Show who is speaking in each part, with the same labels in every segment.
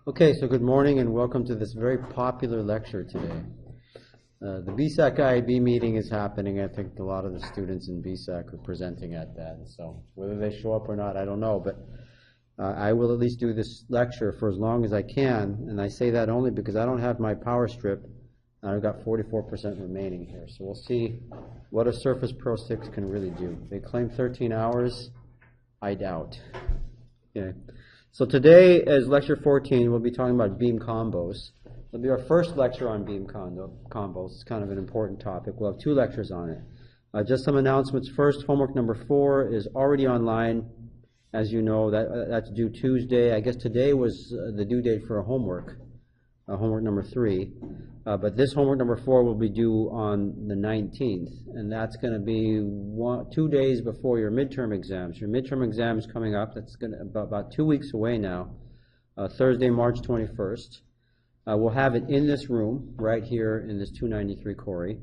Speaker 1: Okay, so good morning and welcome to this very popular lecture today. The BSAC-IAB meeting is happening. I think a lot of the students in BSAC are presenting at that. And so whether they show up or not, I don't know. But I will at least do this lecture for as long as I can. And I say that only because I don't have my power strip. And I've got 44% remaining here. So we'll see what a Surface Pro 6 can really do. They claim 13 hours. I doubt. Okay. So today, as lecture 14, we'll be talking about beam combos. It'll be our first lecture on beam combos. It's kind of an important topic. We'll have 2 lectures on it. Just some announcements. First, homework number 4 is already online. As you know, that's due Tuesday. I guess today was the due date for a homework number 3. But this homework number 4 will be due on the 19th, and that's going to be 2 days before your midterm exams. Your midterm exam is coming up. That's going to about 2 weeks away now, Thursday, March 21st. We'll have it in this room right here in this 293 Corey.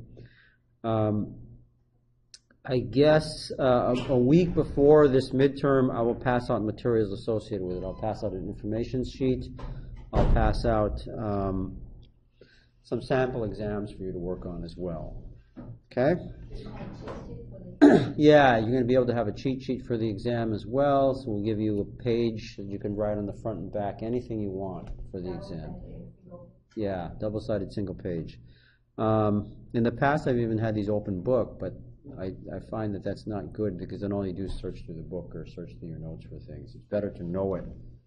Speaker 1: I guess a week before this midterm, I will pass out materials associated with it. I'll pass out an information sheet. I'll pass out some sample exams for you to work on as well. Okay? Yeah, you're going to be able to have a cheat sheet for the exam as well. So we'll give you a page that you can write on the front and back, anything you want for the exam. Yeah, double-sided single page. In the past, I've even had these open book, but I find that that's not good because then all you do is search through the book or search through your notes for things. It's better to know it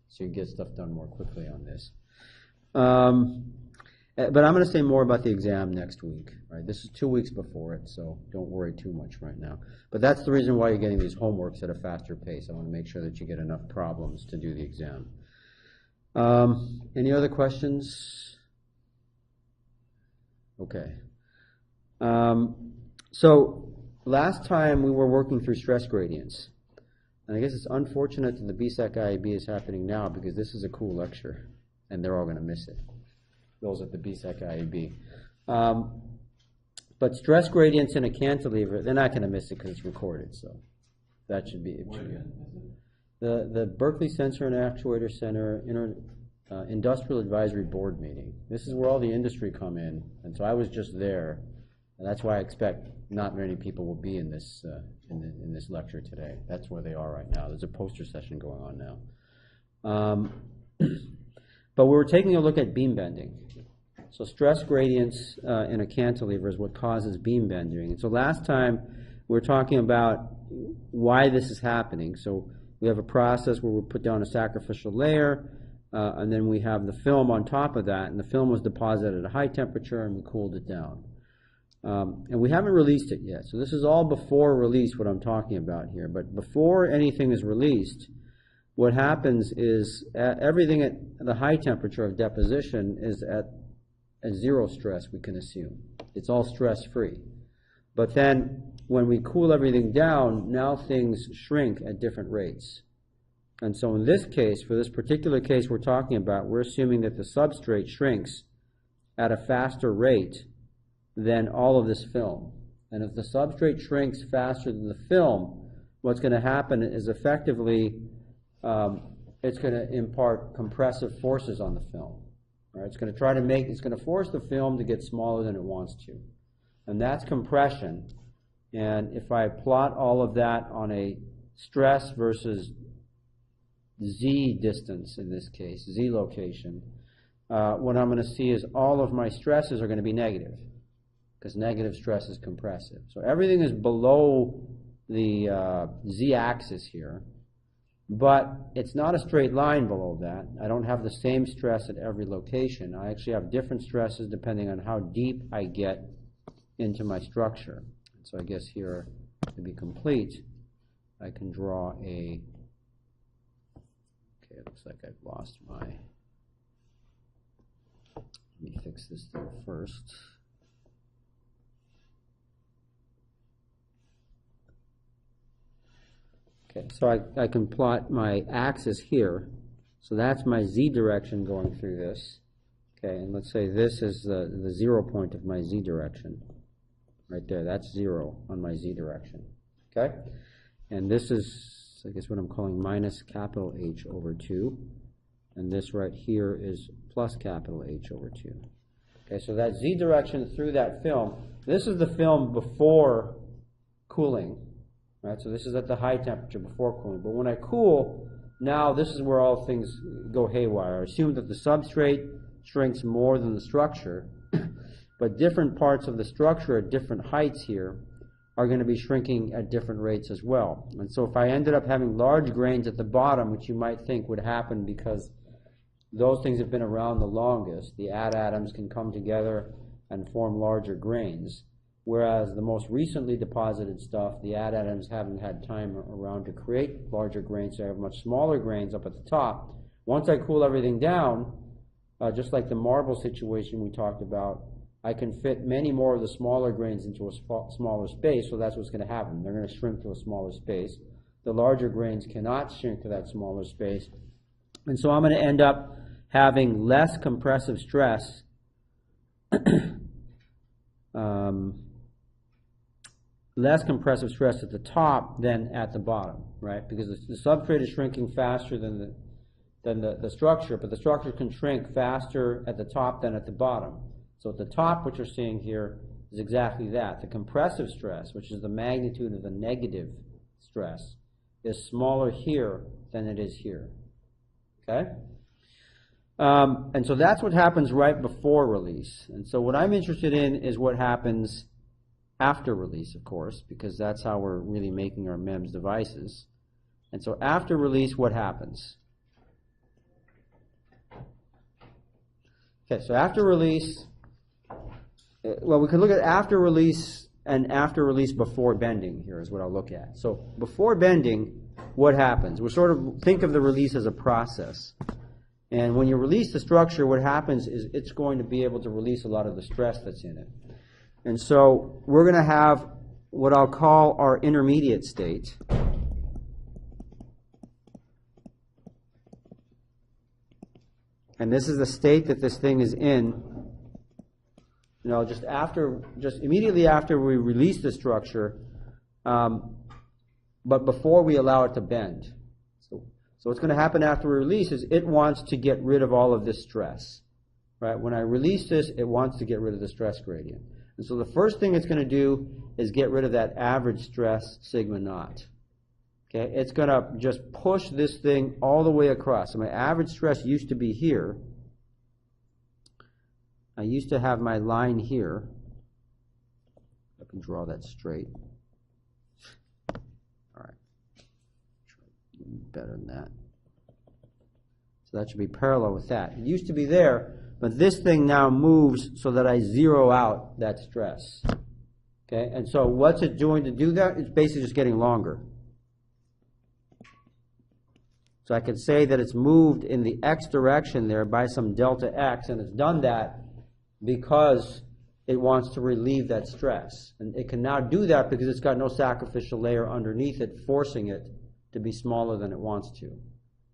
Speaker 1: so you can get stuff done more quickly on this. But I'm going to say more about the exam next week. Right? This is 2 weeks before it, so don't worry too much right now. But that's the reason why you're getting these homeworks at a faster pace. I want to make sure that you get enough problems to do the exam. Any other questions? Okay. So last time we were working through stress gradients. And I guess it's unfortunate that the BSAC-IAB is happening now because this is a cool lecture, and they're all going to miss it. Those at the BSAC-IAB. But stress gradients in a cantilever, they're not going to miss it because it's recorded, so that should be it. The Berkeley Sensor and Actuator Center Industrial Advisory Board meeting. This is where all the industry come in, and so I was just there, and that's why I expect not many people will be in this in this lecture today. That's where they are right now. There's a poster session going on now. But we're taking a look at beam bending. So stress gradients in a cantilever is what causes beam bending. And so last time we were talking about why this is happening. So we have a process where we put down a sacrificial layer, and then we have the film on top of that, and the film was deposited at a high temperature, and we cooled it down. And we haven't released it yet. So this is all before release, what I'm talking about here. But before anything is released, what happens is everything at the high temperature of deposition is at 0 stress, we can assume. It's all stress-free. But then when we cool everything down, now things shrink at different rates. And so in this case, for this particular case we're talking about, we're assuming that the substrate shrinks at a faster rate than all of this film. And if the substrate shrinks faster than the film, what's going to happen is effectively it's going to impart compressive forces on the film. Right? It's going to try to it's going to force the film to get smaller than it wants to. And that's compression. And if I plot all of that on a stress versus Z distance, in this case, Z location, what I'm going to see is all of my stresses are going to be negative, because negative stress is compressive. So everything is below the Z-axis here. But it's not a straight line below that. I don't have the same stress at every location. I actually have different stresses depending on how deep I get into my structure. So I guess here, to be complete, I can draw a... Okay, it looks like I've lost my... Let me fix this thing first. Okay, so I can plot my axis here. So that's my Z direction going through this. Okay, and let's say this is the 0 point of my Z direction. Right there, that's 0 on my Z direction. Okay? And this is, I guess, what I'm calling minus capital H over 2. and this right here is plus capital H over 2. Okay, so that Z direction through that film, this is the film before cooling, right? So this is at the high temperature before cooling. But when I cool, now this is where all things go haywire. Assume that the substrate shrinks more than the structure, but different parts of the structure at different heights here are going to be shrinking at different rates as well. And so if I ended up having large grains at the bottom, which you might think would happen because those things have been around the longest, the atoms can come together and form larger grains, whereas the most recently deposited stuff, the atoms haven't had time around to create larger grains, so I have much smaller grains up at the top. Once I cool everything down, just like the marble situation we talked about, I can fit many more of the smaller grains into a smaller space, so that's what's going to happen. They're going to shrink to a smaller space. The larger grains cannot shrink to that smaller space. And so I'm going to end up having less compressive stress less compressive stress at the top than at the bottom, right? Because the substrate is shrinking faster than the structure, but the structure can shrink faster at the top than at the bottom. So at the top, what you're seeing here is exactly that. The compressive stress, which is the magnitude of the negative stress, is smaller here than it is here. Okay? And so that's what happens right before release. And so what I'm interested in is what happens after release, of course, because that's how we're really making our MEMS devices. And so after release, what happens? Okay, so after release, well, we can look at after release and after release before bending here is what I'll look at. So before bending, what happens? We sort of think of the release as a process. And when you release the structure, what happens is it's going to be able to release a lot of the stress that's in it. And so we're going to have what I'll call our intermediate state. And this is the state that this thing is in, you know, just immediately after we release the structure, but before we allow it to bend. So what's going to happen after we release is it wants to get rid of all of this stress, right? When I release this, it wants to get rid of the stress gradient. And so the first thing it's going to do is get rid of that average stress sigma naught. Okay, it's going to just push this thing all the way across. So my average stress used to be here. I used to have my line here. I can draw that straight. All right. Better than that. So that should be parallel with that. It used to be there, but this thing now moves so that I zero out that stress. Okay, and so what's it doing to do that? It's basically just getting longer. So I could say that it's moved in the x direction there by some delta x, and it's done that because it wants to relieve that stress. And it can now do that because it's got no sacrificial layer underneath it, forcing it to be smaller than it wants to.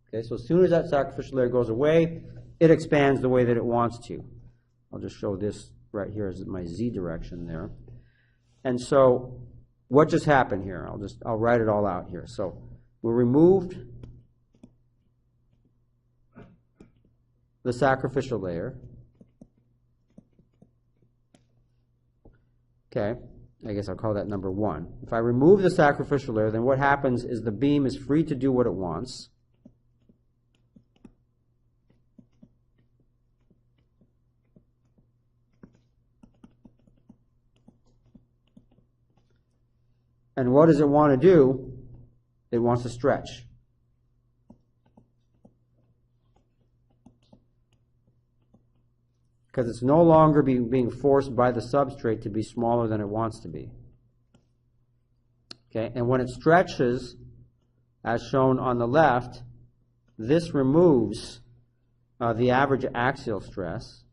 Speaker 1: Okay, so as soon as that sacrificial layer goes away, it expands the way that it wants to. I'll just show this right here as my z direction there. And so what just happened here? I'll write it all out here. So we removed the sacrificial layer. Okay, I guess I'll call that number 1. If I remove the sacrificial layer, then what happens is the beam is free to do what it wants. And what does it want to do? It wants to stretch. Because it's no longer being forced by the substrate to be smaller than it wants to be. Okay, and when it stretches, as shown on the left, this removes the average axial stress.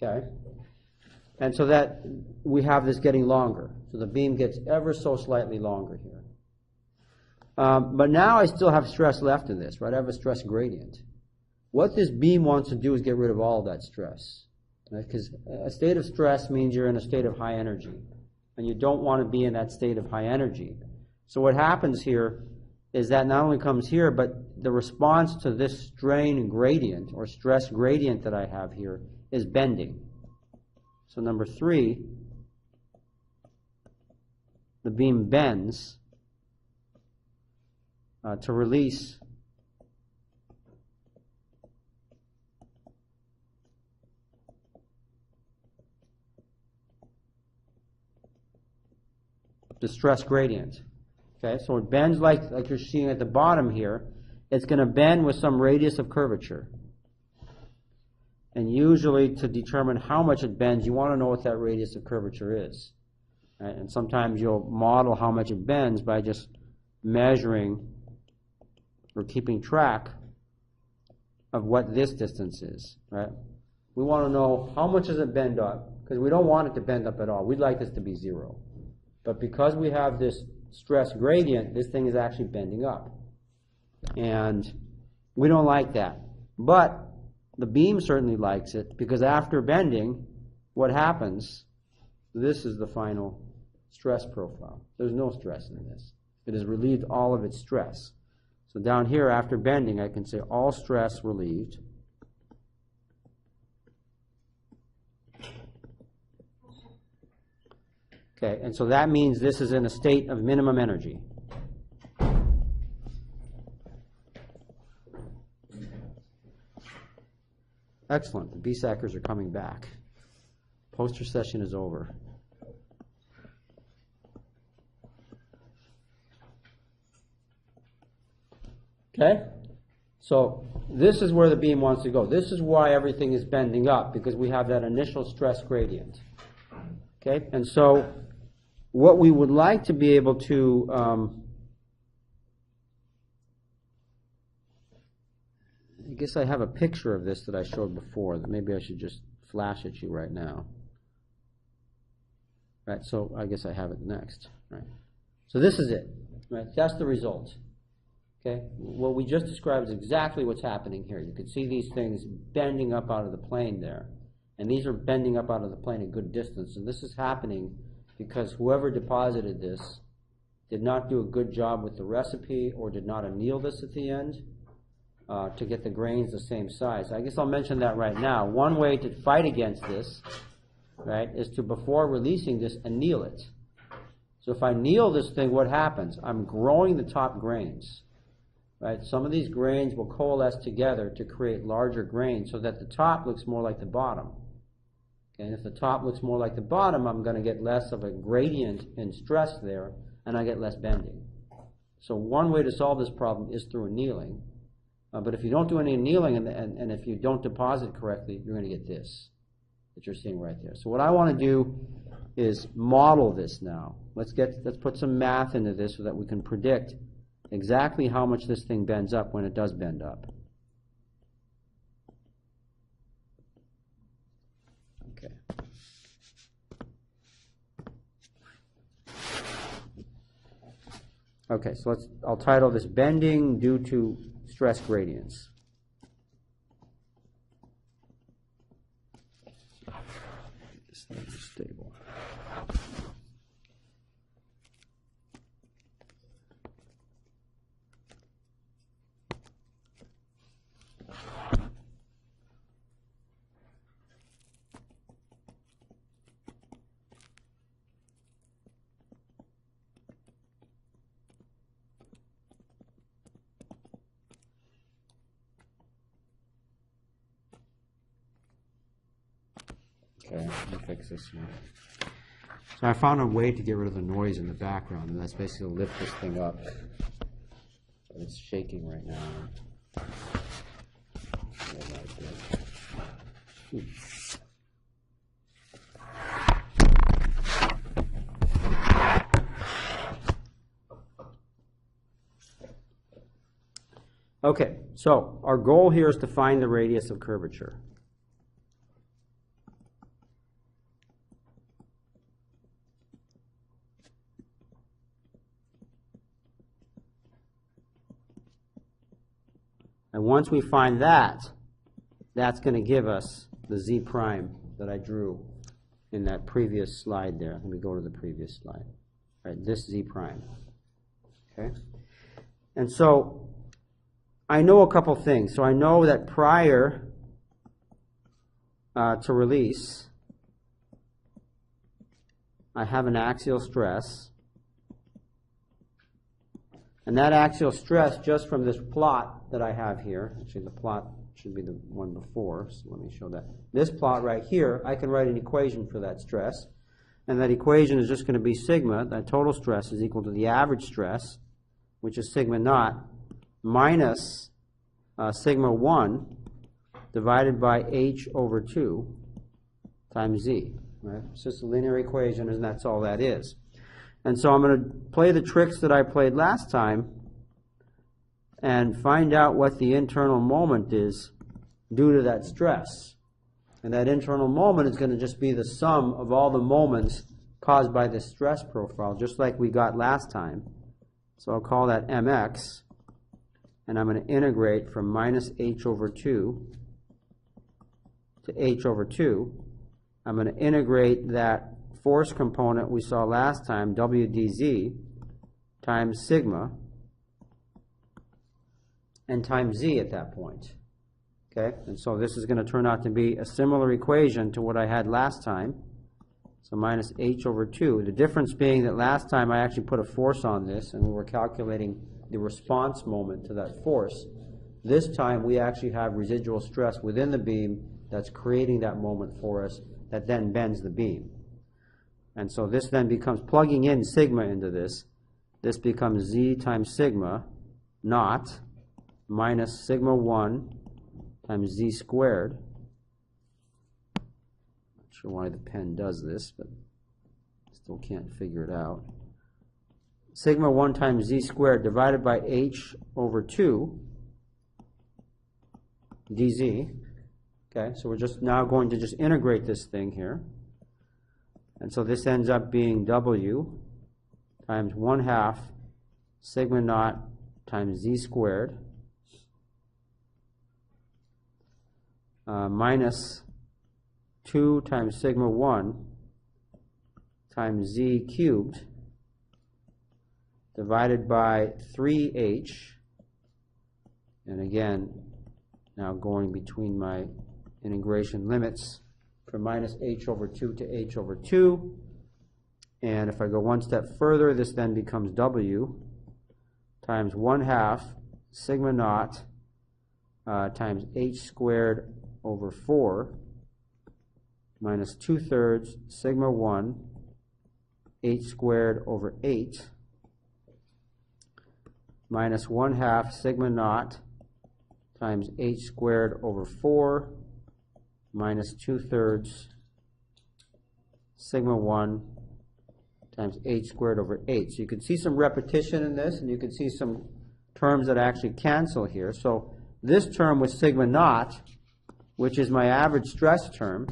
Speaker 1: Okay, and so that we have this getting longer. So the beam gets ever so slightly longer here. But now I still have stress left in this, right? I have a stress gradient. What this beam wants to do is get rid of all of that stress. Because a state of stress means you're in a state of high energy. and you don't want to be in that state of high energy. So what happens here is that not only comes here, but the response to this strain gradient or stress gradient that I have here is bending. So number 3, the beam bends to release the stress gradient. Okay, so it bends like you're seeing at the bottom here. It's going to bend with some radius of curvature. And usually to determine how much it bends, you want to know what that radius of curvature is. Right? And sometimes you'll model how much it bends by just measuring or keeping track of what this distance is. Right? We want to know how much does it bend up, because we don't want it to bend up at all. We'd like this to be 0. But because we have this stress gradient, this thing is actually bending up. And we don't like that. But the beam certainly likes it, because after bending, what happens? This is the final stress profile. There's no stress in this. It has relieved all of its stress. So down here, after bending, I can say all stress relieved. Okay, and so that means this is in a state of minimum energy. Excellent. The BSACers are coming back. Poster session is over. Okay? So this is where the beam wants to go. This is why everything is bending up, because we have that initial stress gradient. Okay? And so what we would like to be able to I guess I have a picture of this that I showed before that maybe I should just flash at you right now. Right, so I guess I have it next. Right. So this is it. Right, that's the result. Okay, what we just described is exactly what's happening here. You can see these things bending up out of the plane there, and these are bending up out of the plane a good distance. And this is happening because whoever deposited this did not do a good job with the recipe, or did not anneal this at the end to get the grains the same size. I guess I'll mention that right now. One way to fight against this, right, is to, before releasing this, anneal it. So if I anneal this thing, what happens? I'm growing the top grains. Right? Some of these grains will coalesce together to create larger grains so that the top looks more like the bottom. Okay? And if the top looks more like the bottom, I'm going to get less of a gradient in stress there, and I get less bending. So one way to solve this problem is through annealing. But if you don't do any annealing and if you don't deposit correctly, you're going to get this that you're seeing right there. So what I want to do is model this now. Let's put some math into this so that we can predict exactly how much this thing bends up when it does bend up. Okay. Okay, so I'll title this Bending Due to Stress Gradients. This thing is stable. Okay, let me fix this one. So I found a way to get rid of the noise in the background, and that's basically to lift this thing up. It's shaking right now. Okay, so our goal here is to find the radius of curvature. And once we find that, that's going to give us the z prime that I drew in that previous slide there. Let me go to the previous slide. All right, this z prime. Okay? And so I know a couple things. So I know that prior to release, I have an axial stress. And that axial stress, just from this plot that I have here, actually the plot should be the one before, so let me show that. This plot right here, I can write an equation for that stress. And that equation is just going to be sigma, that total stress is equal to the average stress, which is sigma naught, minus sigma 1 divided by h over 2 times z. Right? It's just a linear equation, and that's all that is. And so I'm going to play the tricks that I played last time and find out what the internal moment is due to that stress. And that internal moment is going to just be the sum of all the moments caused by this stress profile, just like we got last time. So I'll call that mx, and I'm going to integrate from minus h over 2 to h over 2. I'm going to integrate that force component we saw last time, w dz, times sigma, and times z at that point. Okay, and so this is going to turn out to be a similar equation to what I had last time. So minus h over 2. The difference being that last time I actually put a force on this, and we were calculating the response moment to that force. This time we actually have residual stress within the beam that's creating that moment for us that then bends the beam. And so this then becomes, plugging in sigma into this, this becomes z times sigma naught minus sigma 1 times z squared. Not sure why the pen does this, but still can't figure it out. Sigma 1 times z squared divided by h over 2 dz. Okay, so we're just now going to just integrate this thing here. And so this ends up being w times 1/2 sigma naught times z squared minus 2 times sigma 1 times z cubed divided by 3h, and again, now going between my integration limits from minus h over 2 to h over 2. And if I go one step further, this then becomes w times 1/2 sigma naught times h squared over 4 minus 2/3 sigma 1 h squared over 8 minus 1/2 sigma naught times h squared over 4 minus 2/3 sigma 1 times h squared over 8. So you can see some repetition in this, and you can see some terms that actually cancel here. So this term with sigma naught, which is my average stress term,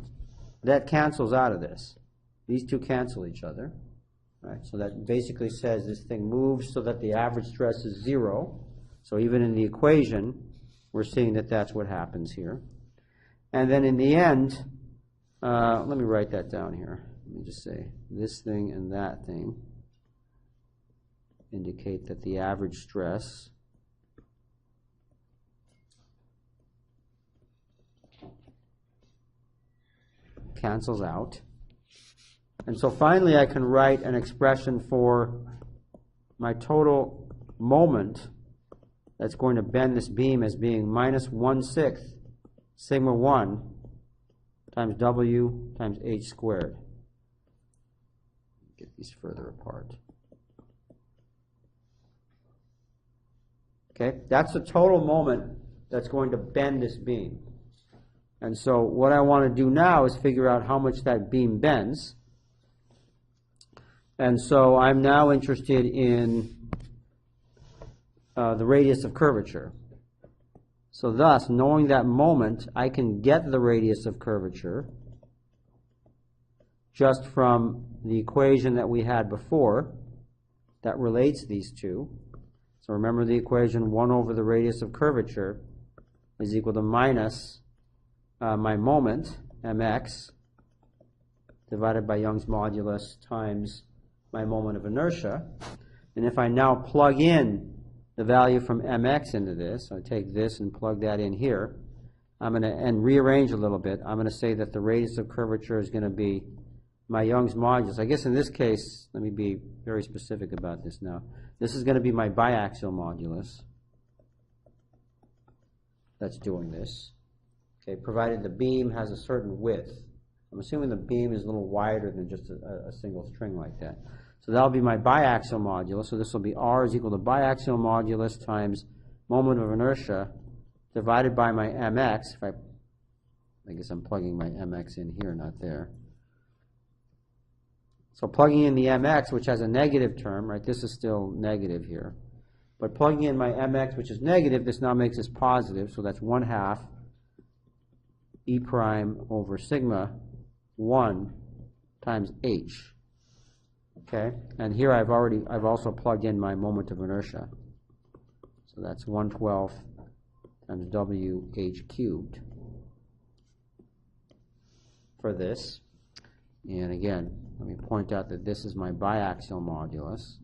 Speaker 1: that cancels out of this. These two cancel each other. Right? So that basically says this thing moves so that the average stress is 0. So even in the equation, we're seeing that that's what happens here. And then in the end, let me write that down here. Let me just say this thing and that thing indicate that the average stress cancels out. And so finally I can write an expression for my total moment that's going to bend this beam as being minus 1/6 sigma 1 times w times h squared. Get these further apart. Okay, that's the total moment that's going to bend this beam. And so what I want to do now is figure out how much that beam bends. And so I'm now interested in the radius of curvature. So thus, knowing that moment, I can get the radius of curvature just from the equation that we had before that relates these two. So remember the equation 1 over the radius of curvature is equal to minus my moment, mx, divided by Young's modulus times my moment of inertia. And if I now plug in the value from mx into this, I take this and plug that in here, I'm going to, and rearrange a little bit, I'm going to say that the radius of curvature is going to be my Young's modulus. I guess in this case, let me be very specific about this now. This is going to be my biaxial modulus that's doing this. Okay, provided the beam has a certain width. I'm assuming the beam is a little wider than just a single string like that. So that'll be my biaxial modulus. So this will be R is equal to biaxial modulus times moment of inertia divided by my mx. If I guess I'm plugging my mx in here, not there. So plugging in the mx, which has a negative term, right? This is still negative here. But plugging in my mx, which is negative, this now makes this positive. So that's 1/2 E prime over sigma 1 times h. Okay, and here I've also plugged in my moment of inertia. So that's 1/12 times WH cubed for this. And again, let me point out that this is my biaxial modulus.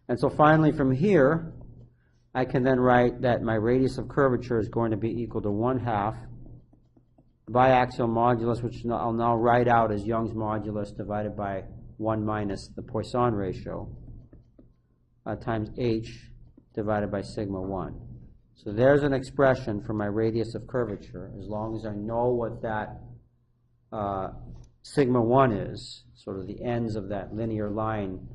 Speaker 1: And so finally from here, I can then write that my radius of curvature is going to be equal to 1/2 biaxial modulus, which I'll now write out as Young's modulus divided by 1 minus the Poisson ratio times h divided by sigma 1. So there's an expression for my radius of curvature, as long as I know what that sigma 1 is, sort of the ends of that linear line,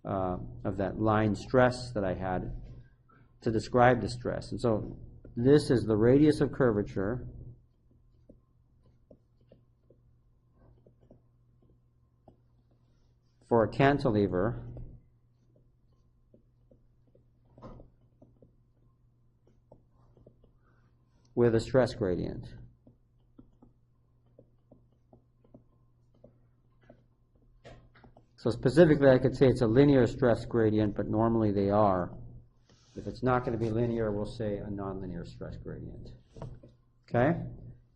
Speaker 1: of that line stress that I had to describe the stress. And so this is the radius of curvature for a cantilever with a stress gradient. So specifically, I could say it's a linear stress gradient, but normally they are. If it's not going to be linear, we'll say a nonlinear stress gradient. Okay?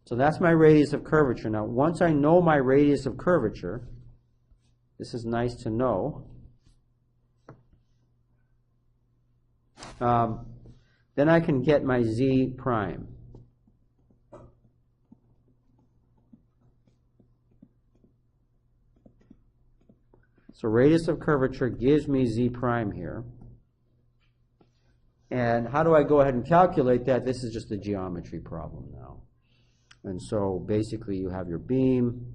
Speaker 1: So that's my radius of curvature. Now, once I know my radius of curvature, this is nice to know. Then I can get my z prime. So radius of curvature gives me z prime here. And how do I go ahead and calculate that? This is just a geometry problem now. And so basically you have your beam.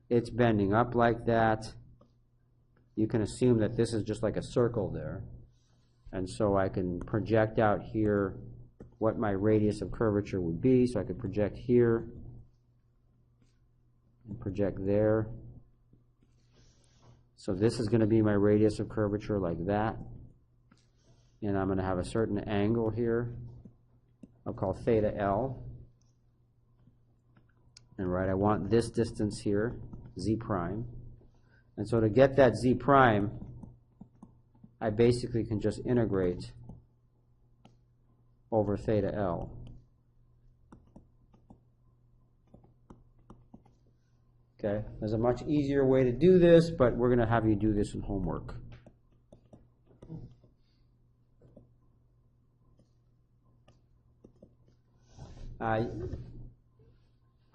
Speaker 1: It's bending up like that. You can assume that this is just like a circle there. And so I can project out here what my radius of curvature would be. So I could project here and project there. So this is going to be my radius of curvature like that. And I'm going to have a certain angle here. I'll call theta L. And right, I want this distance here, z prime. And so to get that z prime, I basically can just integrate over theta L. Okay, there's a much easier way to do this, but we're going to have you do this in homework.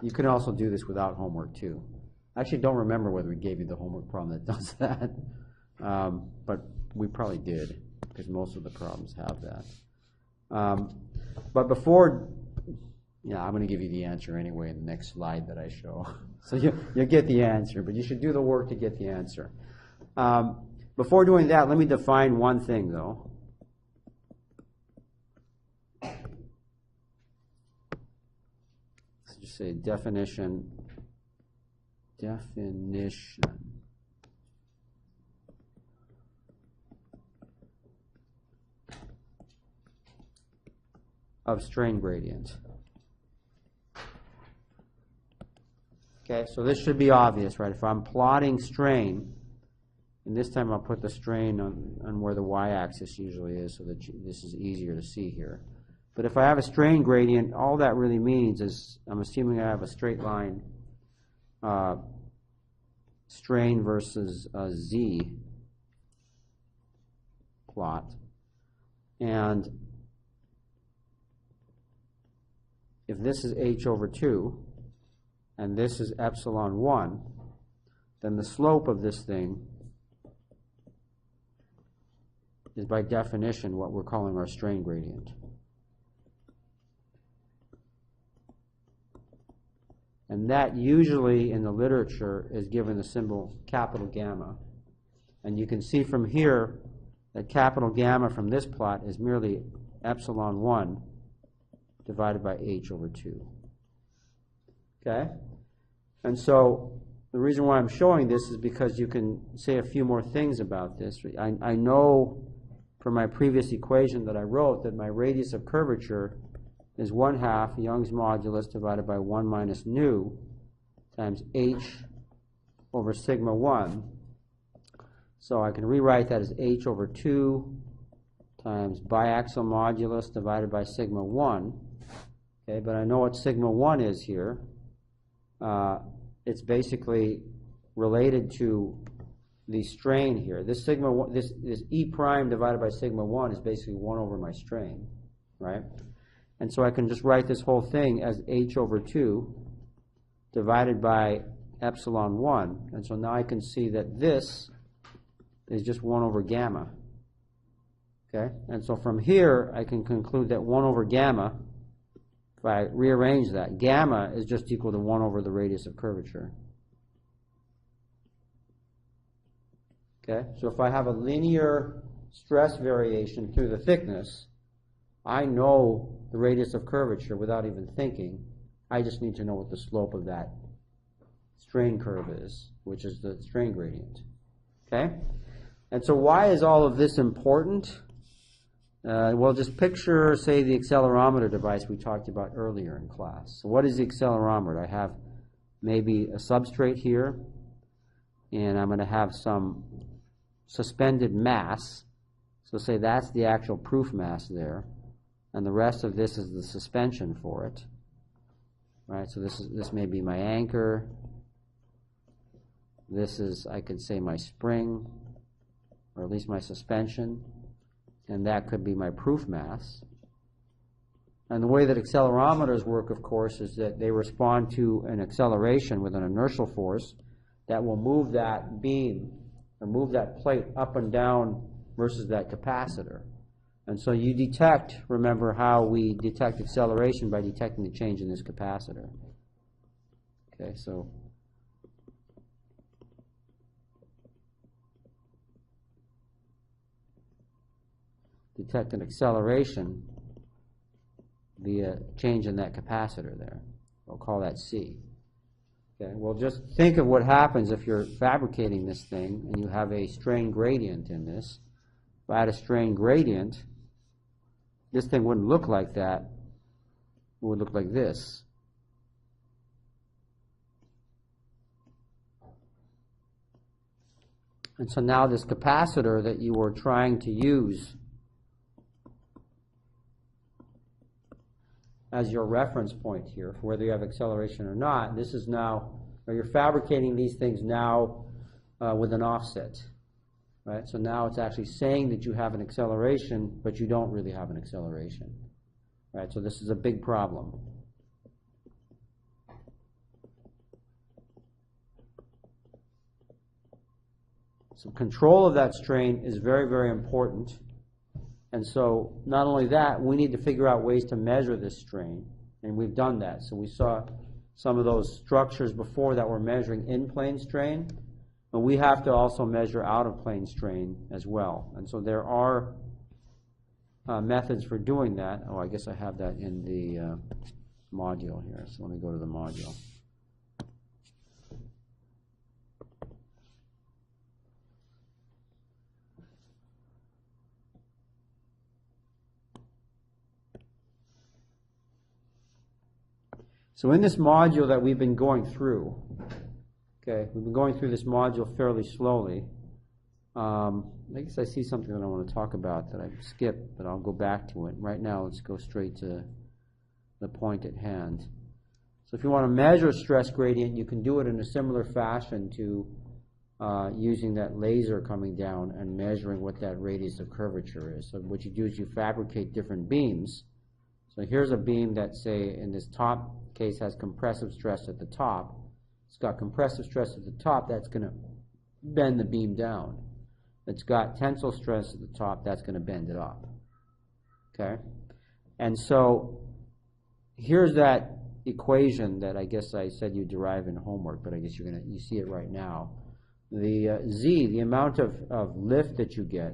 Speaker 1: You can also do this without homework too. I actually don't remember whether we gave you the homework problem that does that, but we probably did, because most of the problems have that. But before, yeah, I'm going to give you the answer anyway in the next slide that I show. So you'll get the answer, but you should do the work to get the answer. Before doing that, let me define one thing, though. Let's just say definition of strain gradient. Okay, so this should be obvious, right? If I'm plotting strain, And this time I'll put the strain on where the y-axis usually is so that this is easier to see here. But if I have a strain gradient, all that really means is I'm assuming I have a straight line strain versus a z plot. And if this is h over 2 and this is epsilon 1, then the slope of this thing is by definition what we're calling our strain gradient. And that usually in the literature is given the symbol capital gamma. And you can see from here that capital gamma from this plot is merely epsilon 1 divided by h over 2. Okay? And so the reason why I'm showing this is because you can say a few more things about this. I know from my previous equation that I wrote that my radius of curvature is 1/2 Young's modulus divided by 1 minus nu times h over sigma 1. So I can rewrite that as h over 2 times biaxial modulus divided by sigma 1. Okay, but I know what sigma 1 is here. It's basically related to the strain here. This sigma 1, this e prime divided by sigma 1 is basically 1 over my strain, right? And so I can just write this whole thing as h over 2 divided by epsilon 1. And so now I can see that this is just 1 over gamma. Okay? And so from here, I can conclude that 1 over gamma, if I rearrange that, gamma is just equal to 1 over the radius of curvature. Okay? So if I have a linear stress variation through the thickness, I know the radius of curvature without even thinking. I just need to know what the slope of that strain curve is, which is the strain gradient. Okay? And so why is all of this important? Well, just picture, say, the accelerometer device we talked about earlier in class. So what is the accelerometer? I have maybe a substrate here, and I'm going to have some suspended mass. So say that's the actual proof mass there, and the rest of this is the suspension for it. Right? So this may be my anchor. This is, I could say, my spring, or at least my suspension, and that could be my proof mass. And the way that accelerometers work, of course, is that they respond to an acceleration with an inertial force that will move that beam, or move that plate up and down versus that capacitor. And so you detect, remember how we detect acceleration by detecting the change in this capacitor. Okay, so detect an acceleration via change in that capacitor there. We'll call that C. Okay, well, just think of what happens if you're fabricating this thing and you have a strain gradient in this. If I had a strain gradient, this thing wouldn't look like that. It would look like this. And so now this capacitor that you were trying to use as your reference point here for whether you have acceleration or not, this is now, or you're fabricating these things now with an offset. Right? So now it's actually saying that you have an acceleration, but you don't really have an acceleration. Right? So this is a big problem. So control of that strain is very, very important. And so not only that, we need to figure out ways to measure this strain. And we've done that. So we saw some of those structures before that were measuring in-plane strain. But we have to also measure out-of-plane strain as well. And so there are methods for doing that. Oh, I guess I have that in the module here. So let me go to the module. So in this module that we've been going through, okay, we've been going through this module fairly slowly, I guess I see something that I want to talk about that I skipped, but I'll go back to it. Right now, let's go straight to the point at hand. So if you want to measure stress gradient, you can do it in a similar fashion to using that laser coming down and measuring what that radius of curvature is. So what you do is you fabricate different beams. So here's a beam that, say, in this top case has compressive stress at the top. It's got compressive stress at the top, that's going to bend the beam down. It's got tensile stress at the top, that's going to bend it up. Okay? And so here's that equation that I guess I said you derive in homework, but I guess you see it right now. The Z, the amount of lift that you get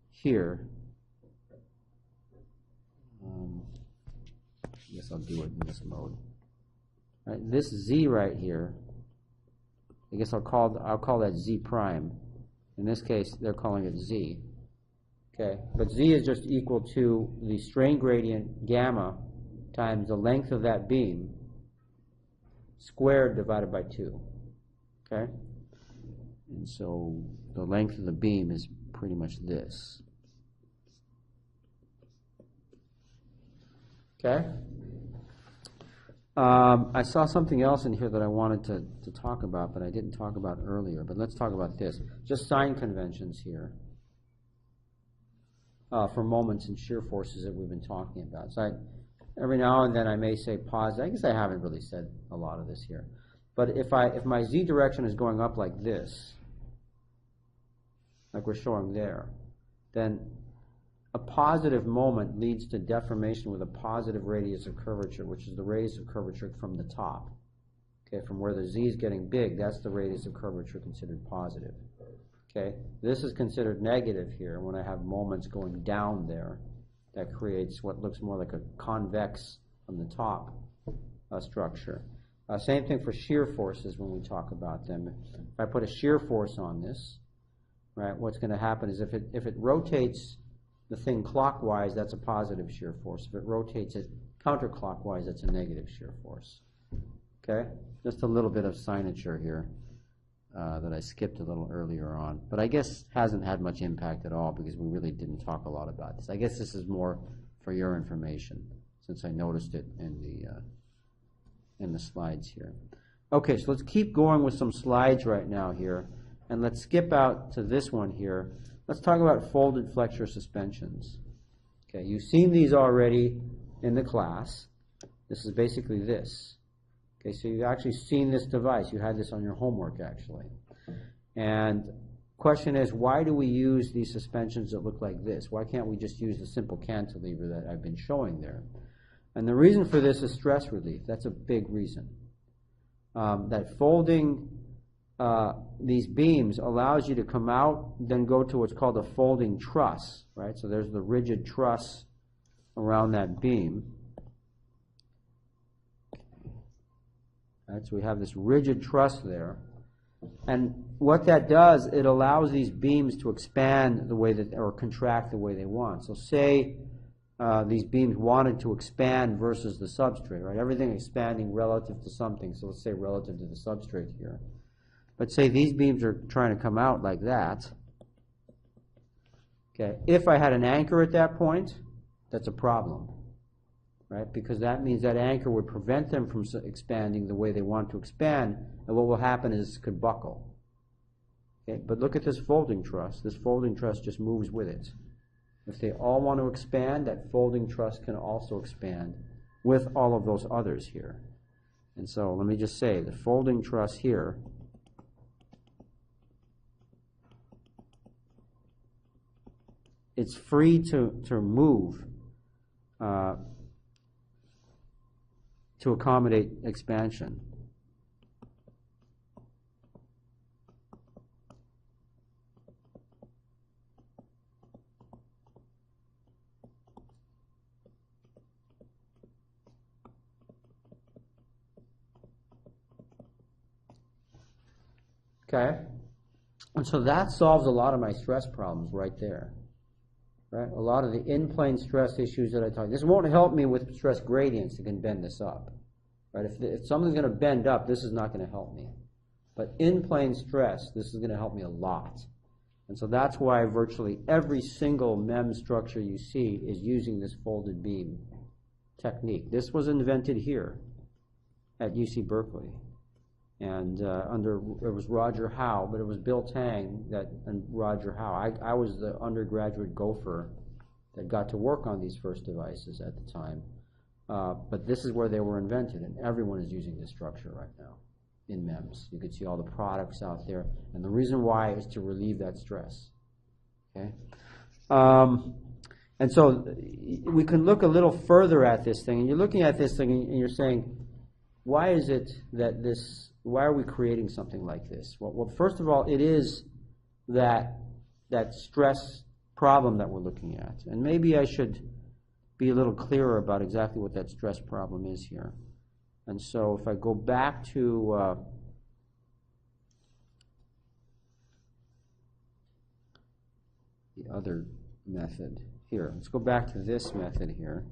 Speaker 1: here, I guess I'll do it in this mode. Right, this Z right here, I guess I'll call that Z prime. In this case, they're calling it Z. Okay, but Z is just equal to the strain gradient gamma times the length of that beam squared divided by 2. Okay? And so the length of the beam is pretty much this. Okay? I saw something else in here that I wanted to talk about, but I didn't talk about earlier. But let's talk about this. Just sign conventions here for moments and shear forces that we've been talking about. So every now and then I may say positive. I guess I haven't really said a lot of this here. But if my z direction is going up like this, like we're showing there, then a positive moment leads to deformation with a positive radius of curvature, which is the radius of curvature from the top. Okay, from where the z is getting big, that's the radius of curvature considered positive. Okay, this is considered negative here when I have moments going down there. That creates what looks more like a convex from the top structure. Same thing for shear forces when we talk about them. If I put a shear force on this, right, what's going to happen is if it rotates the thing clockwise, that's a positive shear force. If it rotates it counterclockwise, that's a negative shear force. Okay? Just a little bit of signature here that I skipped a little earlier on. But I guess hasn't had much impact at all because we really didn't talk a lot about this. I guess this is more for your information since I noticed it in the slides here. Okay, so let's keep going with some slides right now here. And let's skip out to this one here. Let's talk about folded flexure suspensions. Okay, you've seen these already in the class. This is basically this. Okay, so you've actually seen this device. You had this on your homework, actually. And question is, why do we use these suspensions that look like this? Why can't we just use the simple cantilever that I've been showing there? And the reason for this is stress relief. That's a big reason. That folding these beams allows you to come out, then go to what's called a folding truss, right? So there's the rigid truss around that beam. Right, so we have this rigid truss there. And what that does, it allows these beams to expand the way that, or contract the way they want. So say these beams wanted to expand versus the substrate, right? Everything expanding relative to something. So let's say relative to the substrate here. But say these beams are trying to come out like that. Okay, if I had an anchor at that point, that's a problem, right? Because that means that anchor would prevent them from expanding the way they want to expand, and what will happen is it could buckle. Okay, but look at this folding truss. This folding truss just moves with it. If they all want to expand, that folding truss can also expand with all of those others here. And so let me just say, the folding truss here it's free to move to accommodate expansion. Okay? And so that solves a lot of my stress problems right there. Right? A lot of the in-plane stress issues that I talked. This won't help me with stress gradients that can bend this up. Right? If something's going to bend up, this is not going to help me. But in-plane stress, this is going to help me a lot. And so that's why virtually every single MEM structure you see is using this folded beam technique. This was invented here at UC Berkeley. And it was Roger Howe, but it was Bill Tang and Roger Howe. I was the undergraduate gopher that got to work on these first devices at the time. But this is where they were invented, and everyone is using this structure right now in MEMS. You can see all the products out there, and the reason why is to relieve that stress. Okay, and so we can look a little further at this thing, and you're looking at this thing, and you're saying, why is it that this? Why are we creating something like this? Well, first of all, it is that stress problem that we're looking at, and maybe I should be a little clearer about exactly what that stress problem is here. And so if I go back to the other method here, let's go back to this method here,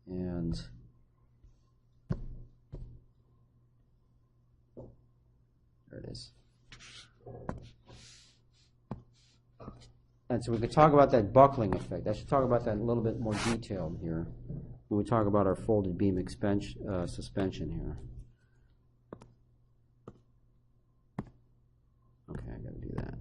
Speaker 1: and there it is. And so we could talk about that buckling effect. I should talk about that in a little bit more detail here when we talk about our folded beam suspension here. Okay, I got to do that.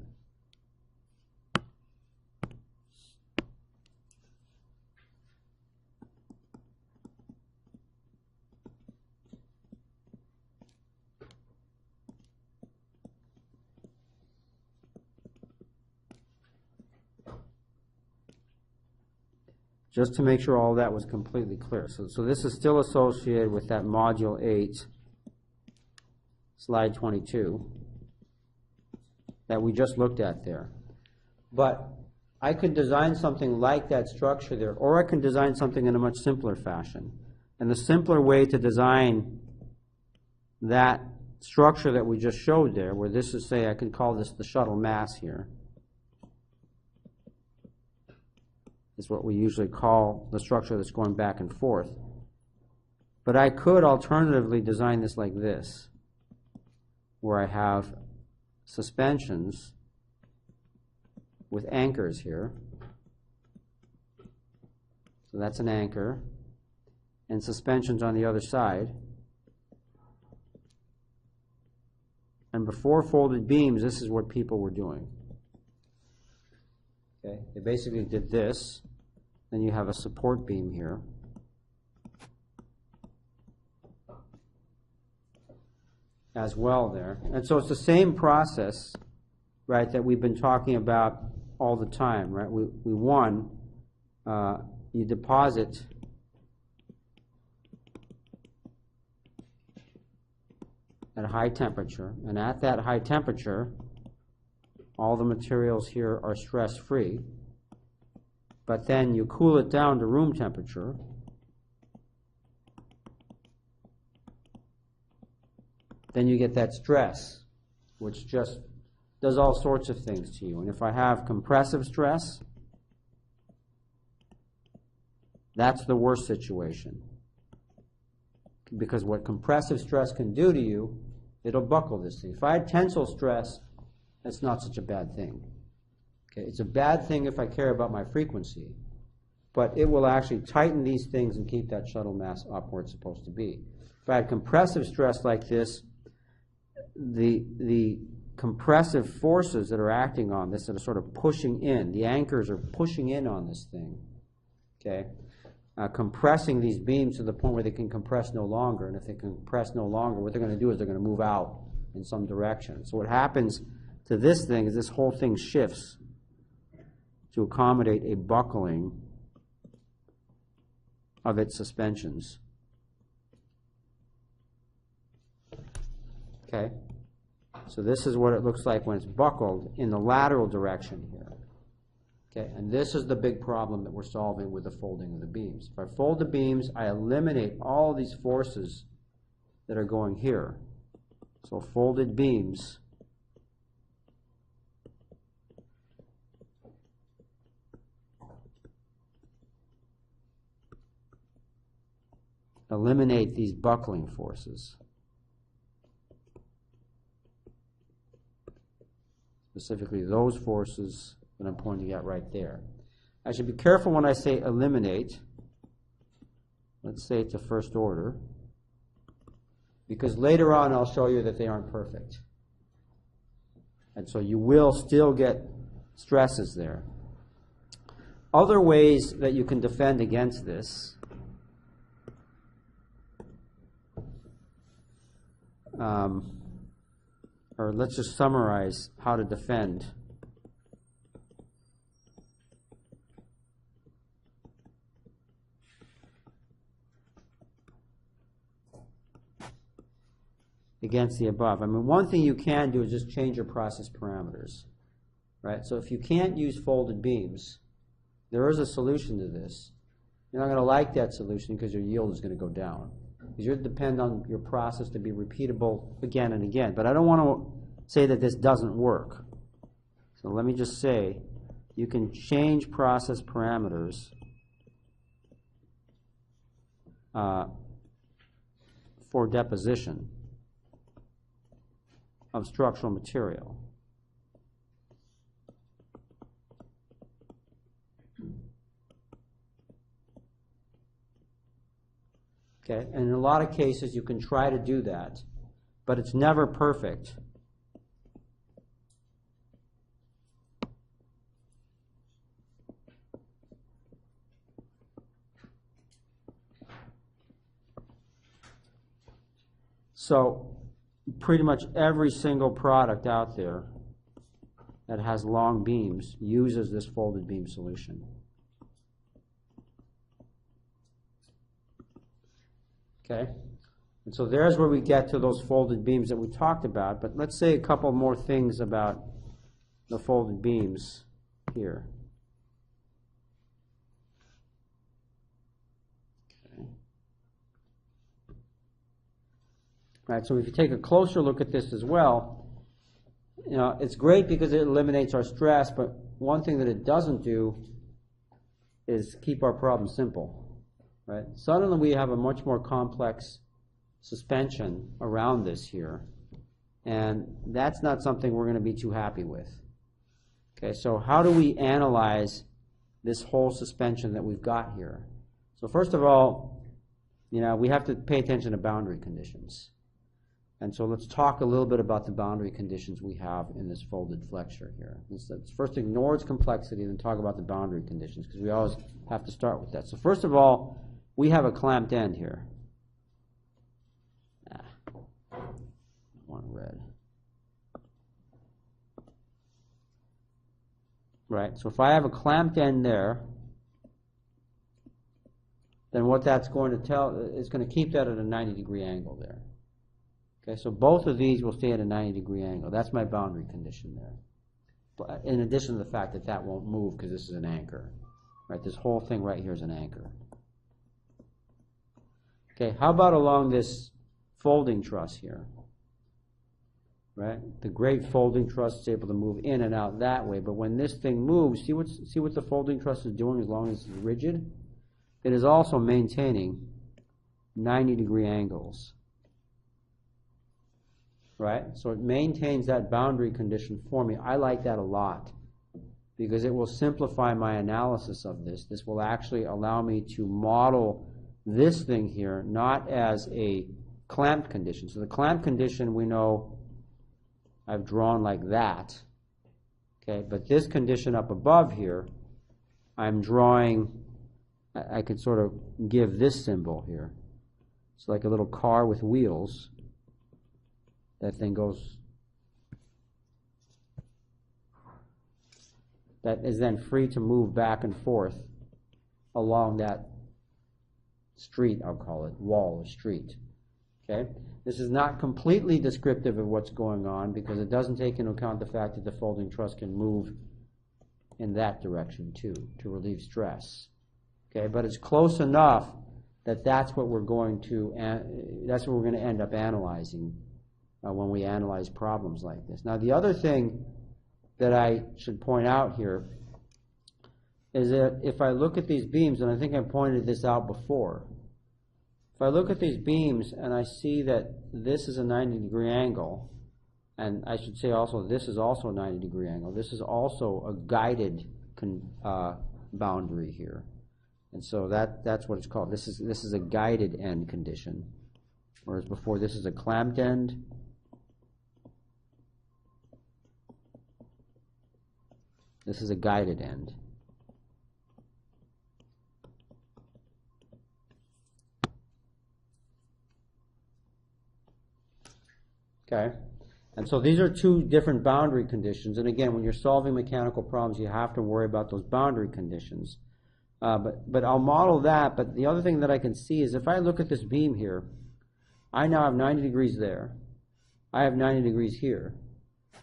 Speaker 1: Just to make sure all that was completely clear. So this is still associated with that Module 8, Slide 22, that we just looked at there. But I could design something like that structure there, or I can design something in a much simpler fashion. And the simpler way to design that structure that we just showed there, where this is, say, I could call this the shuttle mass here, is what we usually call the structure that's going back and forth. But I could alternatively design this like this, where I have suspensions with anchors here. So that's an anchor, and suspensions on the other side. And before folded beams, this is what people were doing. Okay, they basically did this. Then you have a support beam here. As well there. And so it's the same process, right, that we've been talking about all the time, right? You deposit at a high temperature, and at that high temperature, all the materials here are stress-free. But then you cool it down to room temperature, then you get that stress, which just does all sorts of things to you. And if I have compressive stress, that's the worst situation. Because what compressive stress can do to you, it'll buckle this thing. If I had tensile stress, that's not such a bad thing. Okay, it's a bad thing if I care about my frequency, but it will actually tighten these things and keep that shuttle mass up where it's supposed to be. If I had compressive stress like this, the compressive forces that are acting on this, that are sort of pushing in, the anchors are pushing in on this thing, okay, compressing these beams to the point where they can compress no longer. And if they can compress no longer, what they're going to do is they're going to move out in some direction. So what happens to this thing is this whole thing shifts to accommodate a buckling of its suspensions. Okay? So this is what it looks like when it's buckled in the lateral direction here. Okay? And this is the big problem that we're solving with the folding of the beams. If I fold the beams, I eliminate all these forces that are going here. So folded beams eliminate these buckling forces. specifically those forces that I'm pointing at right there. I should be careful when I say eliminate. Let's say it's a first order, because later on I'll show you that they aren't perfect. And so you will still get stresses there. Other ways that you can defend against this or let's just summarize how to defend. Against the above. I mean, one thing you can do is just change your process parameters, right? So if you can't use folded beams, there is a solution to this. You're not going to like that solution because your yield is going to go down. Because you depend on your process to be repeatable again and again. But I don't want to say that this doesn't work. So let me just say, you can change process parameters for deposition of structural material. Okay, and in a lot of cases you can try to do that, but it's never perfect. So pretty much every single product out there that has long beams uses this folded beam solution. Okay, and so there's where we get to those folded beams that we talked about, but let's say a couple more things about the folded beams here. Okay. All right, so if you take a closer look at this as well, you know, it's great because it eliminates our stress, but one thing that it doesn't do is keep our problem simple. Right? Suddenly we have a much more complex suspension around this here, and that's not something we're going to be too happy with. Okay, so how do we analyze this whole suspension that we've got here? So first of all, you know, we have to pay attention to boundary conditions. And so let's talk a little bit about the boundary conditions we have in this folded flexure here. Let's first ignore its complexity and then talk about the boundary conditions, because we always have to start with that. So first of all, we have a clamped end here. One red. Right, so if I have a clamped end there, then what that's going to tell is going to keep that at a 90-degree angle there. Okay, so both of these will stay at a 90-degree angle. That's my boundary condition there. In addition to the fact that that won't move because this is an anchor. Right, this whole thing right here is an anchor. Okay, how about along this folding truss here? Right, the great folding truss is able to move in and out that way, but when this thing moves, see what the folding truss is doing as long as it's rigid? It is also maintaining 90-degree angles. Right, so it maintains that boundary condition for me. I like that a lot because it will simplify my analysis of this. This will actually allow me to model this thing here not as a clamped condition. So the clamped condition we know I've drawn like that. Okay, but this condition up above here, I'm drawing, I could sort of give this symbol here. It's like a little car with wheels. That thing goes, that is then free to move back and forth along that street, I'll call it, wall or street. Okay? This is not completely descriptive of what's going on because it doesn't take into account the fact that the folding truss can move in that direction too, to relieve stress. Okay? But it's close enough that that's what we're going to end up analyzing when we analyze problems like this. Now the other thing that I should point out here is that if I look at these beams, and I think I pointed this out before, if I look at these beams and I see that this is a 90-degree angle And I should say also, this is also a 90-degree angle. This is also a guided boundary here. And so that's what it's called. This is a guided end condition. Whereas before, this is a clamped end. This is a guided end. Okay? And so these are two different boundary conditions. And again, when you're solving mechanical problems, you have to worry about those boundary conditions. But I'll model that. But the other thing that I can see is if I look at this beam here, I now have 90 degrees there. I have 90 degrees here.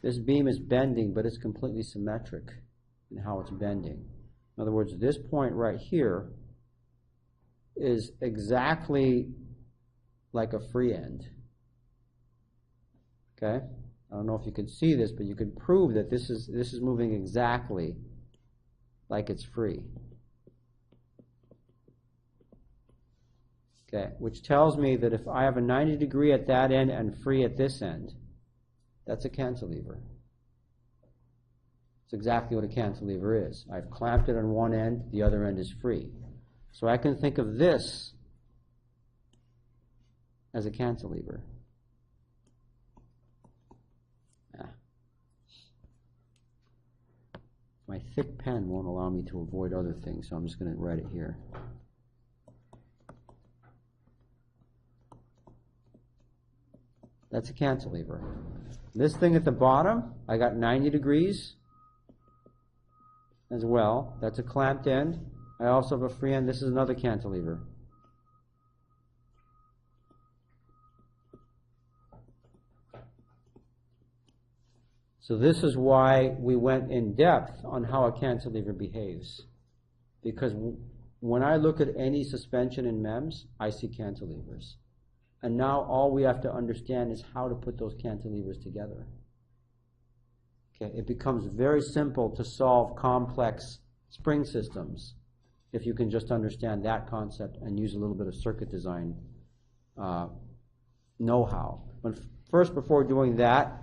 Speaker 1: This beam is bending, but it's completely symmetric in how it's bending. In other words, this point right here is exactly like a free end. Okay? I don't know if you can see this, but you can prove that this is moving exactly like it's free. Okay, which tells me that if I have a 90 degree at that end and free at this end, that's a cantilever. It's exactly what a cantilever is. I've clamped it on one end, the other end is free. So I can think of this as a cantilever. My thick pen won't allow me to avoid other things, so I'm just going to write it here. That's a cantilever. This thing at the bottom, I got 90 degrees as well. That's a clamped end. I also have a free end. This is another cantilever. So this is why we went in depth on how a cantilever behaves. Because when I look at any suspension in MEMS, I see cantilevers. And now all we have to understand is how to put those cantilevers together. Okay, it becomes very simple to solve complex spring systems if you can just understand that concept and use a little bit of circuit design know-how. But first, before doing that,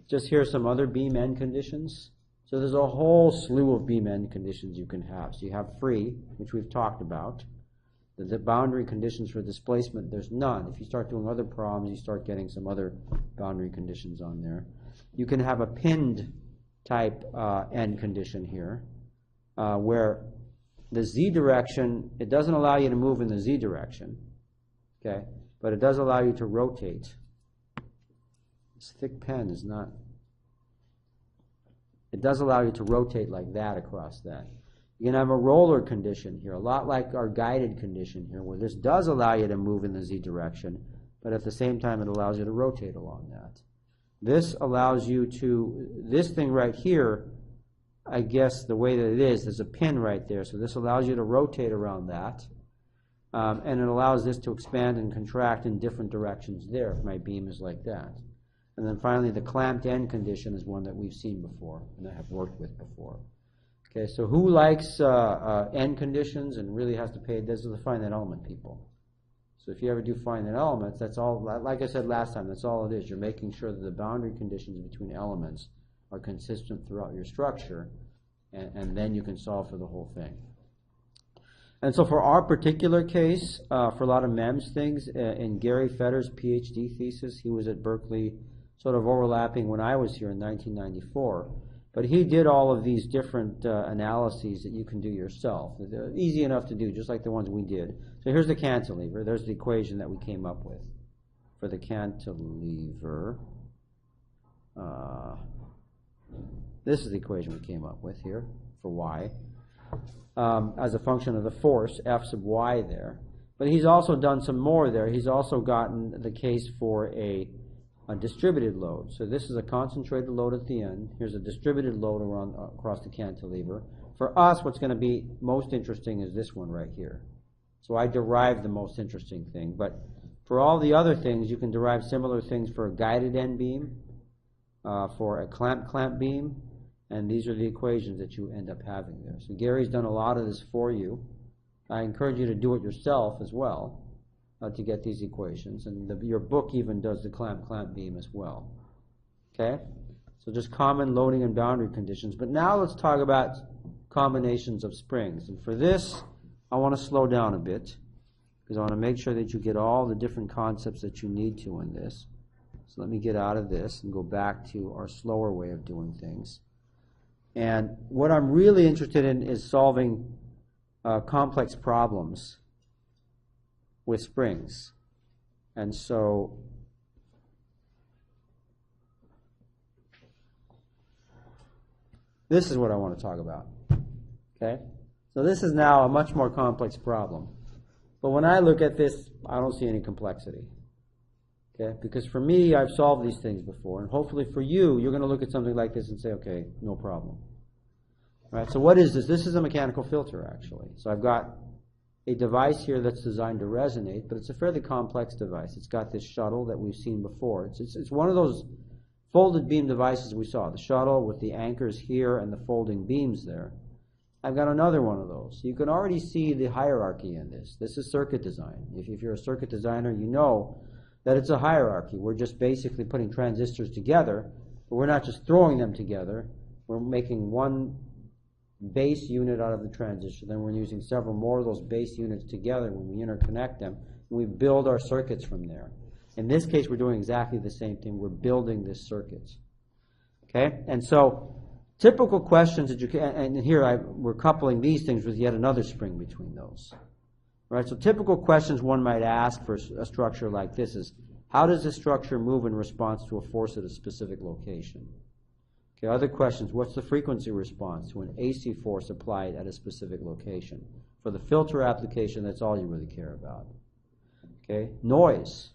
Speaker 1: just here's some other beam end conditions. So there's a whole slew of beam end conditions you can have. So you have free, which we've talked about. The boundary conditions for displacement, there's none. If you start doing other problems, you start getting some other boundary conditions on there. You can have a pinned type end condition here, where the z direction, it doesn't allow you to move in the z direction, okay, but it does allow you to rotate. This thick pen is not, it does allow you to rotate like that across that. You can have a roller condition here, a lot like our guided condition here, where this does allow you to move in the z direction, but at the same time it allows you to rotate along that. This allows you to, this thing right here, I guess the way that it is, there's a pin right there, so this allows you to rotate around that, and it allows this to expand and contract in different directions there if my beam is like that. And then finally the clamped end condition is one that we've seen before and I have worked with before. Okay, so who likes end conditions and really has to pay? Those are the finite element people. So if you ever do finite elements, that's all, like I said last time, that's all it is. You're making sure that the boundary conditions between elements are consistent throughout your structure, and then you can solve for the whole thing. And so for our particular case, for a lot of MEMS things, in Gary Fetter's PhD thesis, he was at Berkeley sort of overlapping when I was here in 1994. But he did all of these different analyses that you can do yourself. They're easy enough to do, just like the ones we did. So here's the cantilever. There's the equation that we came up with for the cantilever. This is the equation we came up with here for y as a function of the force, F sub y there. But he's also done some more there. He's also gotten the case for a distributed load. So this is a concentrated load at the end. Here's a distributed load around across the cantilever. For us, what's going to be most interesting is this one right here. So I derived the most interesting thing. But for all the other things, you can derive similar things for a guided end beam, for a clamp beam, and these are the equations that you end up having there. So Gary's done a lot of this for you. I encourage you to do it yourself as well. To get these equations, and your book even does the clamp beam as well. Okay? So just common loading and boundary conditions. But now let's talk about combinations of springs. And for this, I want to slow down a bit because I want to make sure that you get all the different concepts that you need to in this. So let me get out of this and go back to our slower way of doing things. And what I'm really interested in is solving complex problems with springs. And so this is what I want to talk about. Okay? So this is now a much more complex problem. But when I look at this, I don't see any complexity. Okay? Because for me, I've solved these things before. And hopefully for you, you're going to look at something like this and say, okay, no problem. All right, so what is this? This is a mechanical filter, actually. So I've got a device here that's designed to resonate, but it's a fairly complex device. It's got this shuttle that we've seen before. It's one of those folded beam devices we saw, the shuttle with the anchors here and the folding beams there. I've got another one of those. You can already see the hierarchy in this. This is circuit design. If you're a circuit designer, you know that it's a hierarchy. We're just basically putting transistors together, but we're not just throwing them together. We're making one base unit out of the transistor, then we're using several more of those base units together when we interconnect them, and we build our circuits from there. In this case, we're doing exactly the same thing. We're building this circuits. Okay? And so typical questions that you can, and here we're coupling these things with yet another spring between those. All right? So typical questions one might ask for a structure like this is, how does this structure move in response to a force at a specific location? Okay, other questions, what's the frequency response to an AC force applied at a specific location? For the filter application, that's all you really care about. Okay, noise,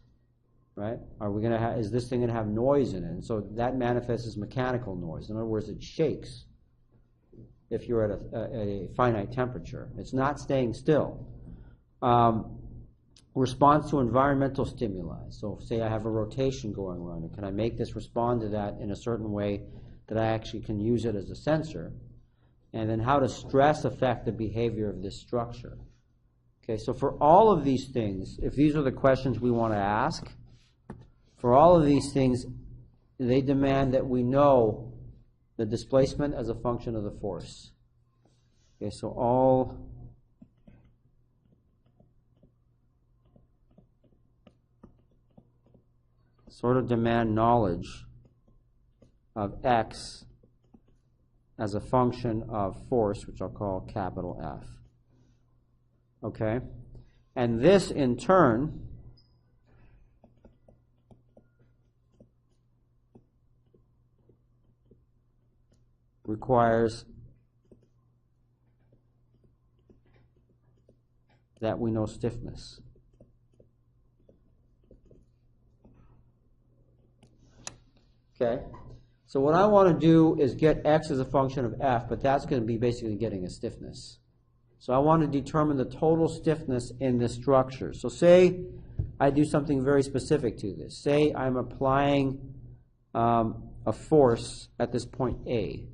Speaker 1: right? Are we going to have, is this thing going to have noise in it? And so that manifests as mechanical noise. In other words, it shakes if you're at a finite temperature. It's not staying still. Response to environmental stimuli. So say I have a rotation going around, and can I make this respond to that in a certain way that I actually can use it as a sensor? And then how does stress affect the behavior of this structure? Okay, so for all of these things, if these are the questions we want to ask, for all of these things, they demand that we know the displacement as a function of the force. Okay, so all sort of demand knowledge of x as a function of force, which I'll call capital F. Okay? And this, in turn, requires that we know stiffness. Okay? So what I want to do is get x as a function of f, but that's going to be basically getting a stiffness. So I want to determine the total stiffness in this structure. So say I do something very specific to this. Say I'm applying a force at this point A.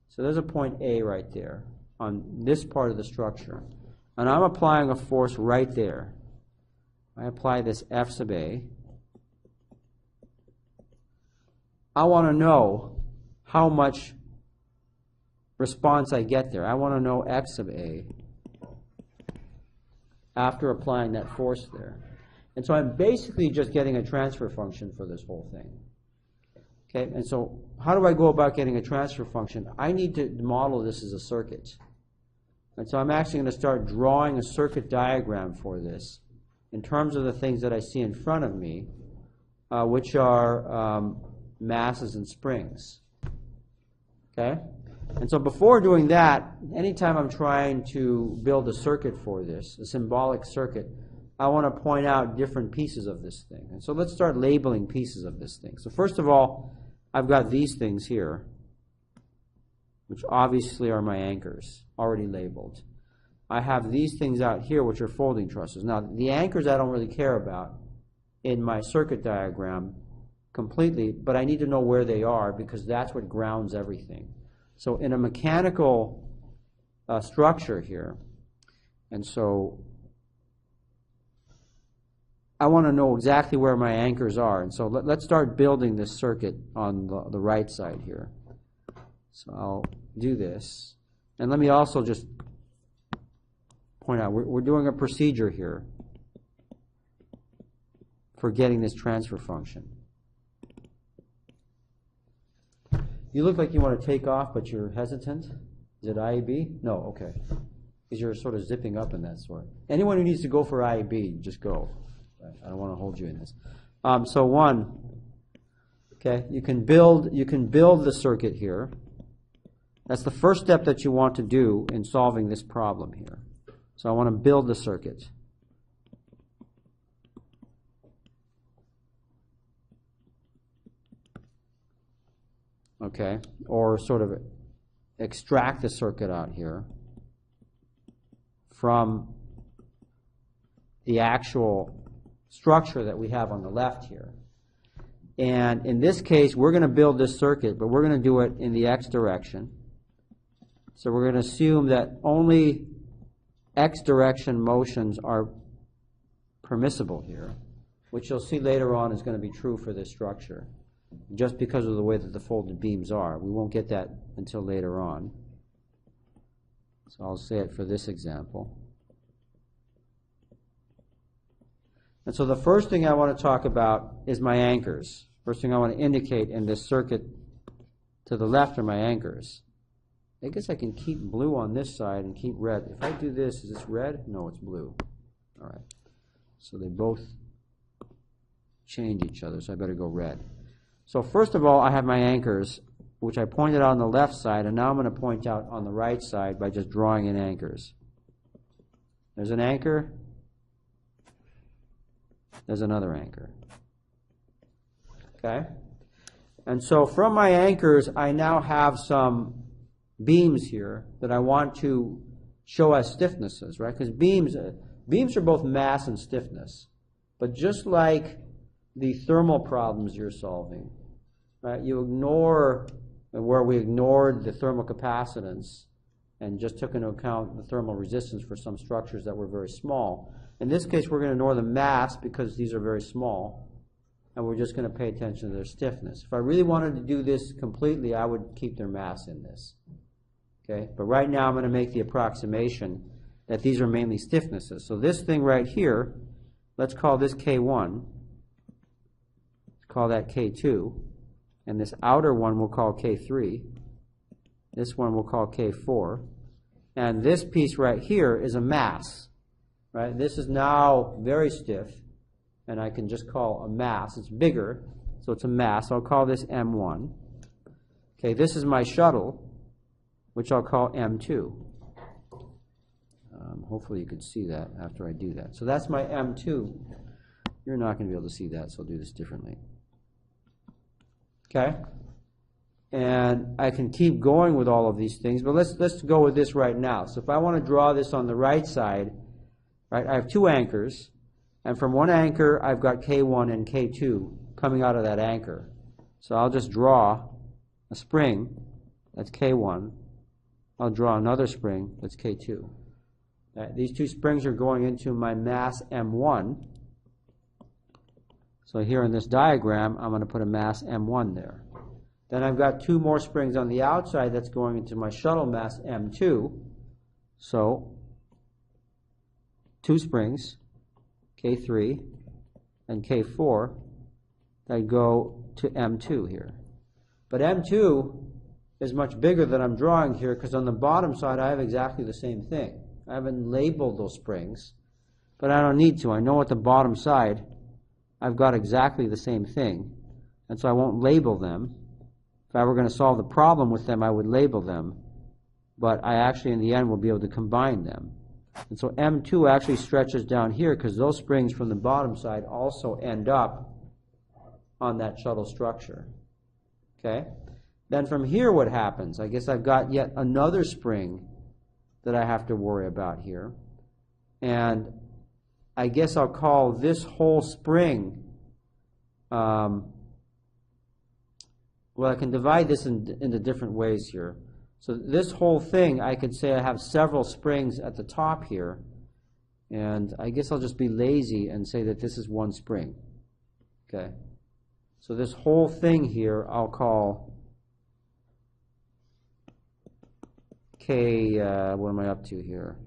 Speaker 1: So there's a point A right there on this part of the structure. And I'm applying a force right there. I apply this F sub A. I want to know how much response I get there. I want to know x sub A after applying that force there. And so I'm basically just getting a transfer function for this whole thing. Okay, and so how do I go about getting a transfer function? I need to model this as a circuit. And so I'm actually going to start drawing a circuit diagram for this in terms of the things that I see in front of me, which are masses and springs. Okay? And so before doing that, anytime I'm trying to build a circuit for this, a symbolic circuit, I want to point out different pieces of this thing. And so let's start labeling pieces of this thing. So first of all, I've got these things here, which obviously are my anchors, already labeled. I have these things out here, which are folding trusses. Now, the anchors I don't really care about in my circuit diagram completely, but I need to know where they are because that's what grounds everything. So in a mechanical structure here, and so I want to know exactly where my anchors are. And so let's start building this circuit on the right side here. So I'll do this. And let me also just point out, we're doing a procedure here for getting this transfer function. You look like you want to take off, but you're hesitant. Is it IAB? No, okay. Because you're sort of zipping up in that sort. Anyone who needs to go for IAB, just go. I don't want to hold you in this. So one, okay, you can build the circuit here. That's the first step that you want to do in solving this problem here. So I want to build the circuit. Okay, or sort of extract the circuit out here from the actual structure that we have on the left here. And in this case, we're going to build this circuit, but we're going to do it in the x direction. So we're going to assume that only x direction motions are permissible here, which you'll see later on is going to be true for this structure, just because of the way that the folded beams are. We won't get that until later on. So I'll say it for this example. And so the first thing I want to talk about is my anchors. First thing I want to indicate in this circuit to the left are my anchors. I guess I can keep blue on this side and keep red. If I do this, is this red? No, it's blue. All right. So they both change each other, so I better go red. So first of all, I have my anchors, which I pointed out on the left side, and now I'm going to point out on the right side by just drawing in anchors. There's an anchor. There's another anchor. Okay? And so from my anchors, I now have some beams here that I want to show as stiffnesses, right? Because beams are both mass and stiffness. But just like the thermal problems you're solving, right? You ignore where we ignored the thermal capacitance and just took into account the thermal resistance for some structures that were very small. In this case, we're going to ignore the mass because these are very small, and we're just going to pay attention to their stiffness. If I really wanted to do this completely, I would keep their mass in this. Okay? But right now, I'm going to make the approximation that these are mainly stiffnesses. So this thing right here, let's call this K1. Let's call that K2. And this outer one we'll call K3. This one we'll call K4. And this piece right here is a mass. Right? This is now very stiff, and I can just call a mass. It's bigger, so it's a mass. I'll call this M1. Okay, this is my shuttle, which I'll call M2. Hopefully you can see that after I do that. So that's my M2. You're not going to be able to see that, so I'll do this differently. Okay? And I can keep going with all of these things, but let's go with this right now. So if I want to draw this on the right side, right, I have two anchors, and from one anchor I've got K1 and K2 coming out of that anchor. So I'll just draw a spring, that's K1. I'll draw another spring, that's K2. These two springs are going into my mass M1. So here in this diagram, I'm going to put a mass M1 there. Then I've got two more springs on the outside that's going into my shuttle mass M2. So two springs, K3 and K4, that go to M2 here. But M2 is much bigger than I'm drawing here because on the bottom side I have exactly the same thing. I haven't labeled those springs, but I don't need to. I know at the bottom side I've got exactly the same thing, and so I won't label them. If I were going to solve the problem with them, I would label them, but I actually in the end will be able to combine them. And so M2 actually stretches down here because those springs from the bottom side also end up on that shuttle structure. Okay? Then from here what happens? I guess I've got yet another spring that I have to worry about here. And I guess I'll call this whole spring, well, I can divide this into different ways here. So this whole thing, I could say I have several springs at the top here, And I guess I'll just be lazy and say that this is one spring. Okay. So this whole thing here I'll call K, what am I up to here?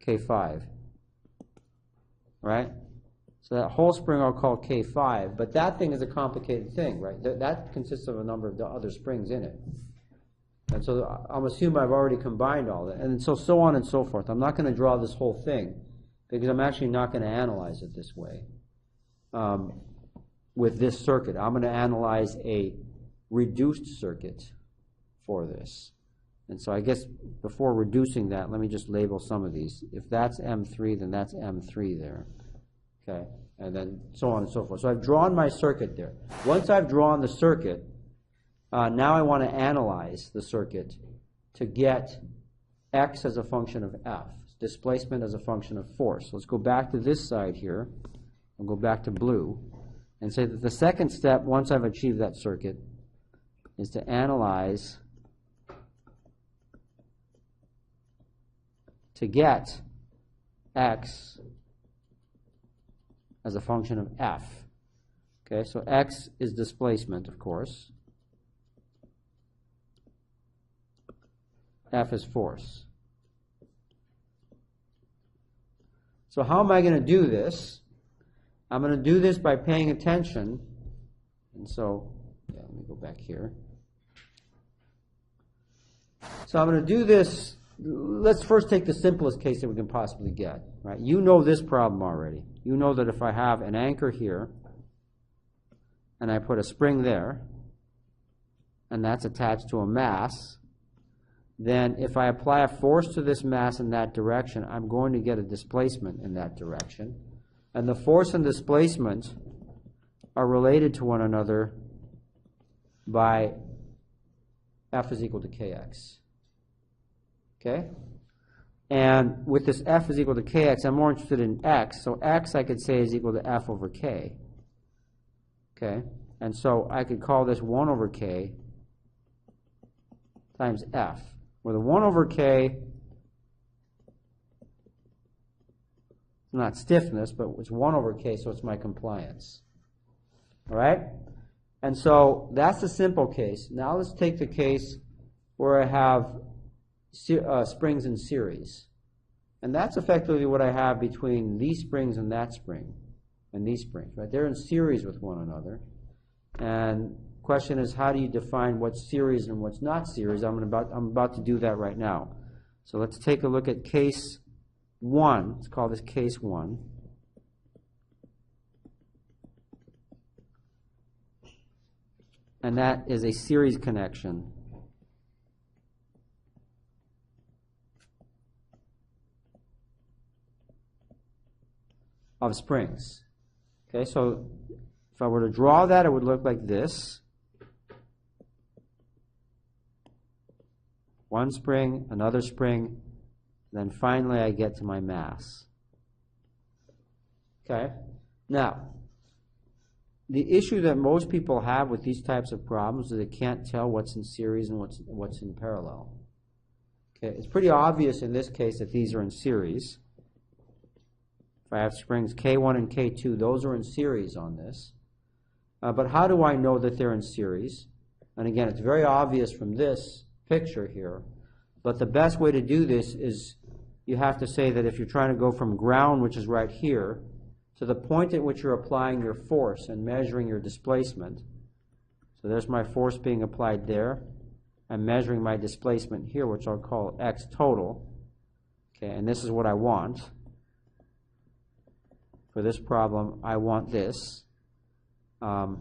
Speaker 1: K5. Right? So that whole spring I'll call K5, but that thing is a complicated thing, right? That consists of a number of other springs in it. And so I'm assuming I've already combined all that. And so on and so forth. I'm not going to draw this whole thing because I'm actually not going to analyze it this way with this circuit. I'm going to analyze a reduced circuit for this. And so I guess before reducing that, let me just label some of these. If that's M3, then that's M3 there. Okay, and then so on and so forth. So I've drawn my circuit there. Once I've drawn the circuit, now I want to analyze the circuit to get x as a function of f, displacement as a function of force. Let's go back to this side here. I'll go back to blue and say that the second step, once I've achieved that circuit, is to analyze to get x as a function of f. Okay, so x is displacement, of course. F is force. So how am I going to do this? I'm going to do this by paying attention. And so, yeah, let me go back here. So I'm going to do this. Let's first take the simplest case that we can possibly get. Right? You know this problem already. You know that if I have an anchor here, and I put a spring there, and that's attached to a mass, then if I apply a force to this mass in that direction, I'm going to get a displacement in that direction. And the force and displacement are related to one another by F is equal to Kx. Okay? And with this F is equal to Kx, I'm more interested in X. So X I could say is equal to F over K. Okay? And so I could call this 1 over K times F, where the 1 over K is not stiffness, but it's 1 over K, so it's my compliance. All right? And so that's the simple case. Now let's take the case where I have springs in series. And that's effectively what I have between these springs and that spring and these springs. Right? They're in series with one another. And the question is, how do you define what's series and what's not series? I'm about to do that right now. So let's take a look at case 1. Let's call this case 1. And that is a series connection of springs. Okay, so if I were to draw that, it would look like this. One spring, another spring, then finally I get to my mass. Okay, now the issue that most people have with these types of problems is they can't tell what's in series and what's in parallel. Okay, it's pretty obvious in this case that these are in series. If I have springs K1 and K2, those are in series on this. But how do I know that they're in series? And again, it's very obvious from this picture here. But the best way to do this is you have to say that if you're trying to go from ground, which is right here, to the point at which you're applying your force and measuring your displacement. So there's my force being applied there. I'm measuring my displacement here, which I'll call x total. Okay, and this is what I want. For this problem, I want this. But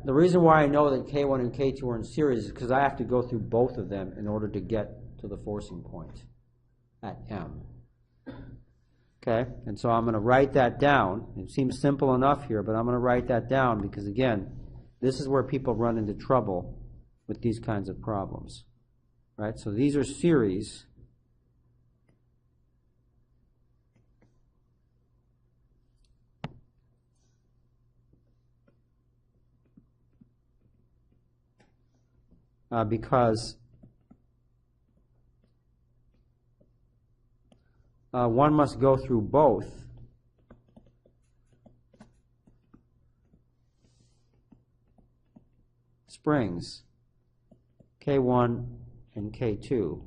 Speaker 1: the reason why I know that K1 and K2 are in series is because I have to go through both of them in order to get to the forcing point at M. Okay, and so I'm going to write that down. It seems simple enough here, but I'm going to write that down because, again, this is where people run into trouble with these kinds of problems. Right, so these are series. Because one must go through both springs, K1 and K2,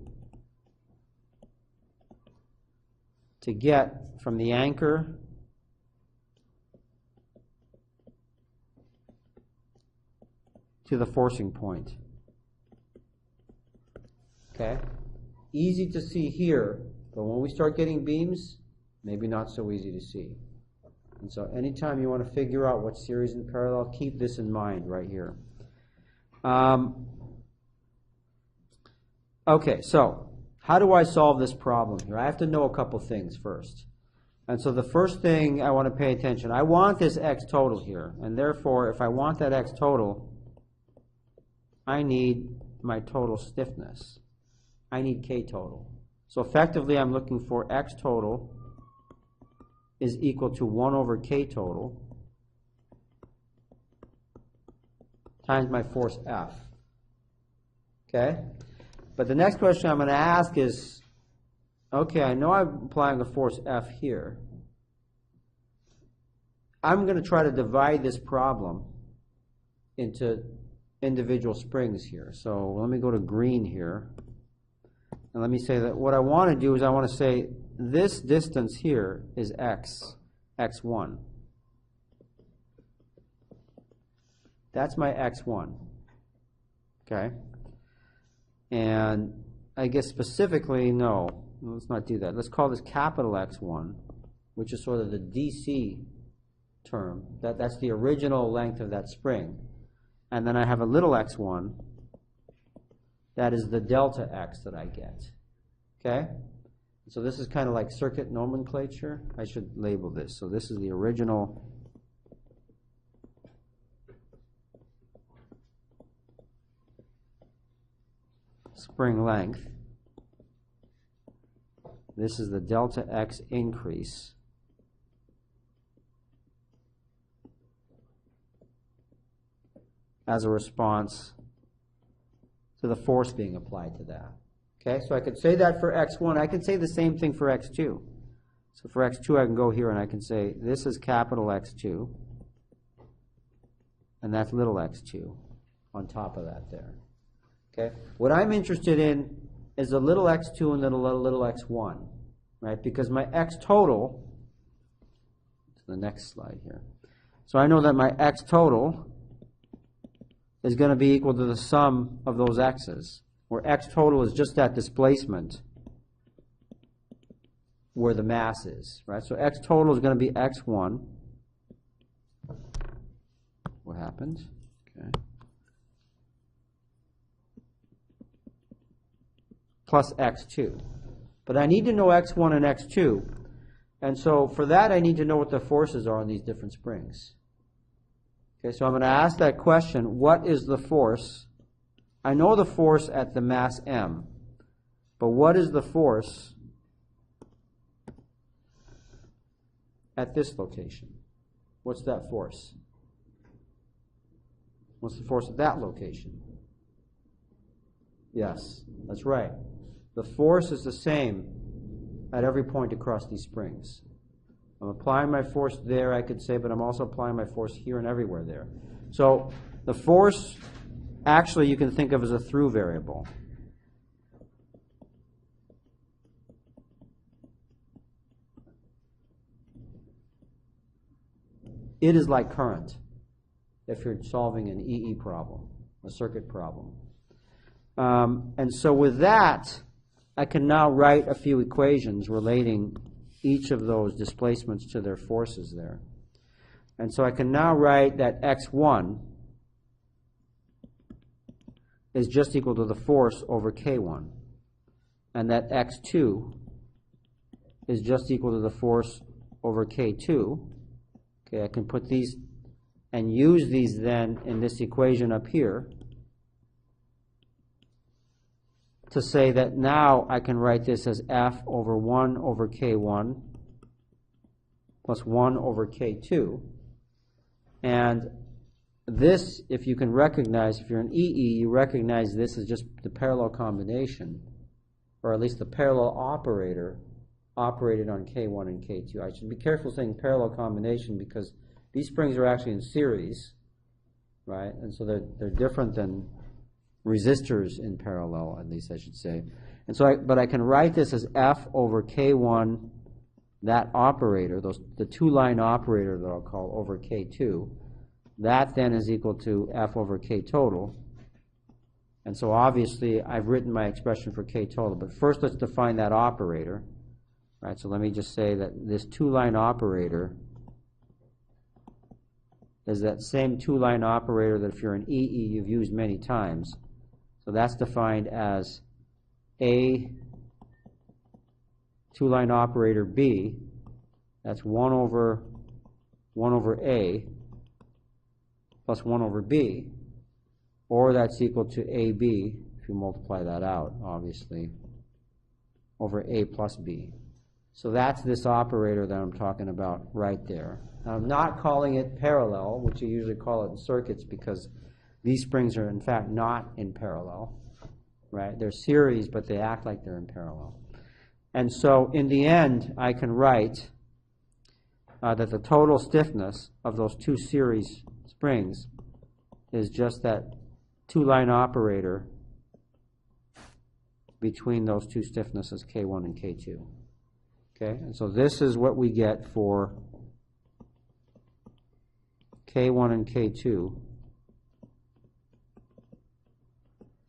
Speaker 1: to get from the anchor to the forcing point. Okay? Easy to see here, but when we start getting beams, maybe not so easy to see. And so anytime you want to figure out what series and parallel, keep this in mind right here. Okay, so how do I solve this problem here? I have to know a couple things first. And so the first thing I want to pay attention, I want this x total here. And therefore, if I want that x total, I need my total stiffness. I need K total. So effectively, I'm looking for x total is equal to 1 over K total times my force F. Okay? But the next question I'm going to ask is, okay, I know I'm applying a force F here. I'm going to try to divide this problem into individual springs here. So let me go to green here. And let me say that what I want to do is I want to say this distance here is x, x1. That's my x1. Okay? And I guess specifically, no, let's not do that. Let's call this capital X1, which is sort of the DC term. That's the original length of that spring. And then I have a little x1. That is the delta x that I get. Okay? So this is kind of like circuit nomenclature. I should label this. So this is the original spring length. This is the delta x increase. As a response to the force being applied to that. Okay, so I could say that for x1. I could say the same thing for x2. So for x2, I can go here and I can say this is capital X2, and that's little x2 on top of that there. Okay, what I'm interested in is the little x2 and the little x1, right? Because my x total, to the next slide here. So I know that my x total is going to be equal to the sum of those x's, where x total is just that displacement where the mass is, right? So x total is going to be x1. What happened? Okay. Plus x2. But I need to know x1 and x2. And so for that, I need to know what the forces are on these different springs. Okay, so I'm going to ask that question, what is the force? I know the force at the mass m, but what is the force at this location? What's that force? What's the force at that location? Yes, that's right. The force is the same at every point across these springs. I'm applying my force there, I could say, but I'm also applying my force here and everywhere there. So the force, actually, you can think of as a through variable. It is like current if you're solving an EE problem, a circuit problem. And so with that, I can now write a few equations relating each of those displacements to their forces there. And so I can now write that x1 is just equal to the force over k1, and that x2 is just equal to the force over k2. Okay, I can put these and use these then in this equation up here to say that now I can write this as F over 1 over K1 plus 1 over K2. And this, if you can recognize, if you're an EE, you recognize this as just the parallel combination, or at least the parallel operator operated on K1 and K2. I should be careful saying parallel combination because these springs are actually in series, right? And so they're different than resistors in parallel, at least I should say. And so, but I can write this as F over K1, that operator, the two-line operator that I'll call over K2. That then is equal to F over K total. And so obviously I've written my expression for K total, but first let's define that operator. Right, so let me just say that this two-line operator is that same two-line operator that if you're an EE you've used many times. So that's defined as A two-line operator B. That's 1 over A plus 1 over B. Or that's equal to AB, if you multiply that out, obviously, over A plus B. So that's this operator that I'm talking about right there. Now, I'm not calling it parallel, which you usually call it in circuits, because these springs are in fact not in parallel, right? They're series, but they act like they're in parallel. And so in the end, I can write that the total stiffness of those two series springs is just that two-line operator between those two stiffnesses, K1 and K2. Okay, and so this is what we get for K1 and K2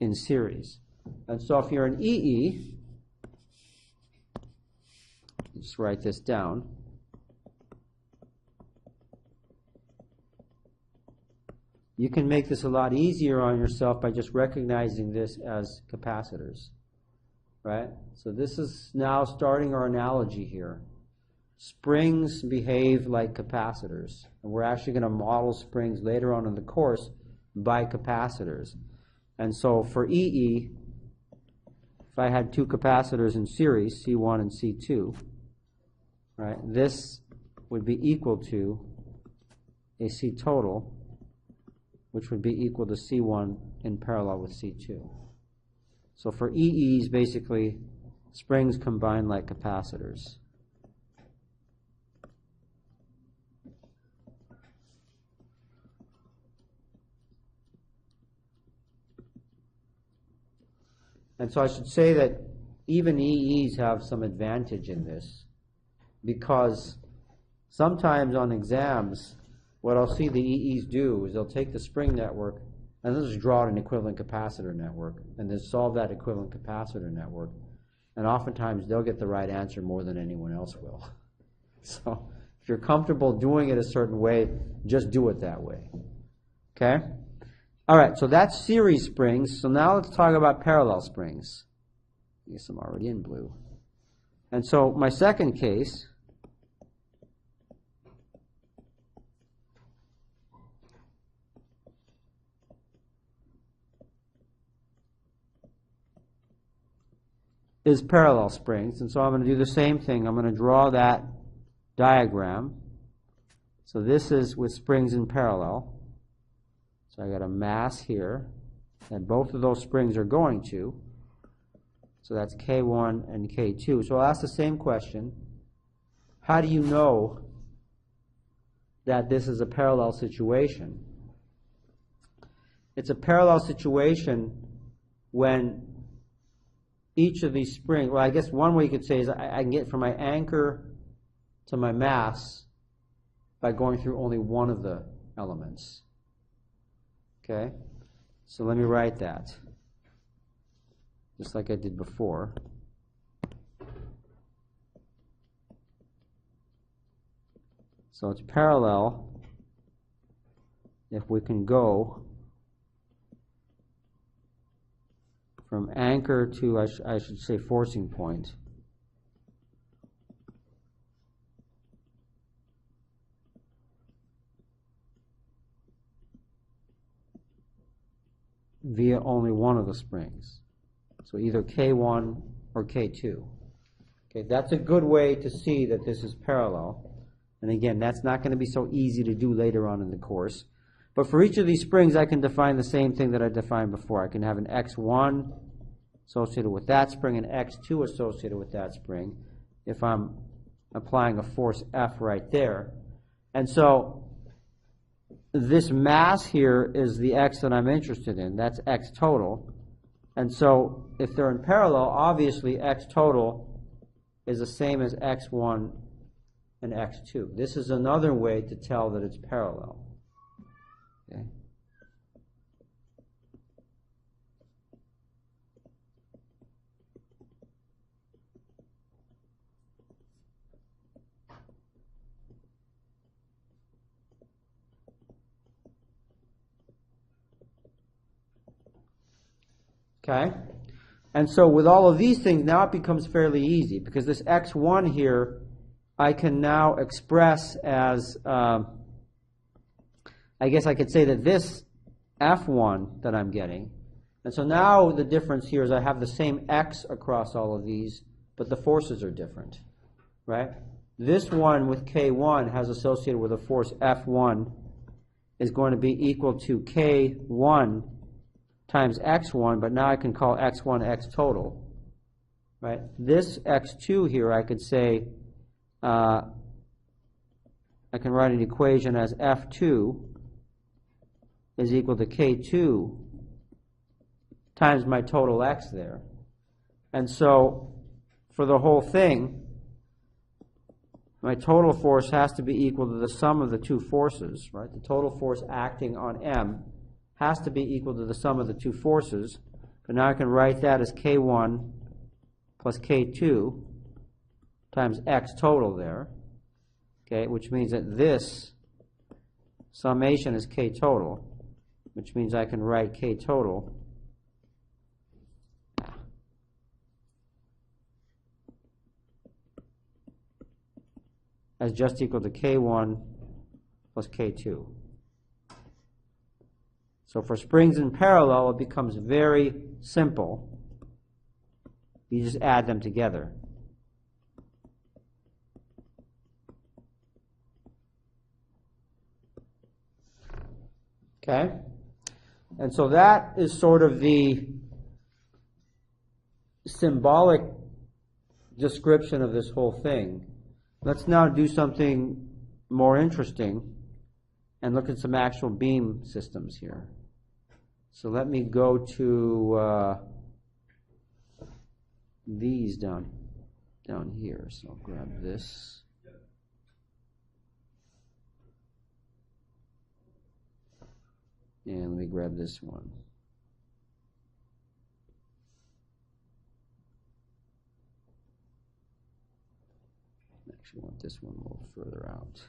Speaker 1: in series. And so if you're an EE, just write this down. You can make this a lot easier on yourself by just recognizing this as capacitors. Right? So this is now starting our analogy here. Springs behave like capacitors. And we're actually going to model springs later on in the course by capacitors. And so for EE, if I had two capacitors in series, C1 and C2, right, this would be equal to a C total, which would be equal to C1 in parallel with C2. So for EEs, basically, springs combine like capacitors. And so I should say that even EEs have some advantage in this, because sometimes on exams, what I'll see the EEs do is they'll take the spring network and they'll just draw an equivalent capacitor network and then solve that equivalent capacitor network. And oftentimes they'll get the right answer more than anyone else will. So if you're comfortable doing it a certain way, just do it that way. Okay? All right, so that's series springs. So now let's talk about parallel springs. I guess I'm already in blue. And so my second case is parallel springs. And so I'm going to do the same thing. I'm going to draw that diagram. So this is with springs in parallel. So I got a mass here, and both of those springs are going to. So that's K1 and K2. So I'll ask the same question. How do you know that this is a parallel situation? It's a parallel situation when each of these springs, well, I guess one way you could say is I can get from my anchor to my mass by going through only one of the elements. Okay? So let me write that, just like I did before. So it's parallel if we can go from anchor to, I should say, forcing point. Via only one of the springs. So either K1 or K2. Okay, that's a good way to see that this is parallel. And again, that's not going to be so easy to do later on in the course. But for each of these springs, I can define the same thing that I defined before. I can have an X1 associated with that spring and X2 associated with that spring. if I'm applying a force F right there. And so this mass here is the x that I'm interested in. That's x total. And so if they're in parallel, obviously x total is the same as x1 and x2. This is another way to tell that it's parallel. Okay. Okay? And so with all of these things, now it becomes fairly easy, because this x1 here, I can now express as, I guess I could say that this f1 that I'm getting, and so now the difference here is I have the same x across all of these, but the forces are different, right? This one with k1 has associated with a force f1 is going to be equal to k1 times x1, but now I can call x1 x total, right? This x2 here, I could say, I can write an equation as f2 is equal to k2 times my total x there. And so for the whole thing, my total force has to be equal to the sum of the two forces, right? The total force acting on M has to be equal to the sum of the two forces. But now I can write that as K1 plus K2 times X total there, okay, which means that this summation is K total, which means I can write K total as just equal to K1 plus K2. So for springs in parallel, it becomes very simple. You just add them together. Okay? And so that is sort of the symbolic description of this whole thing. Let's now do something more interesting and look at some actual beam systems here. So let me go to these down here. So I'll grab this. And let me grab this one. Actually, I want this one a little further out.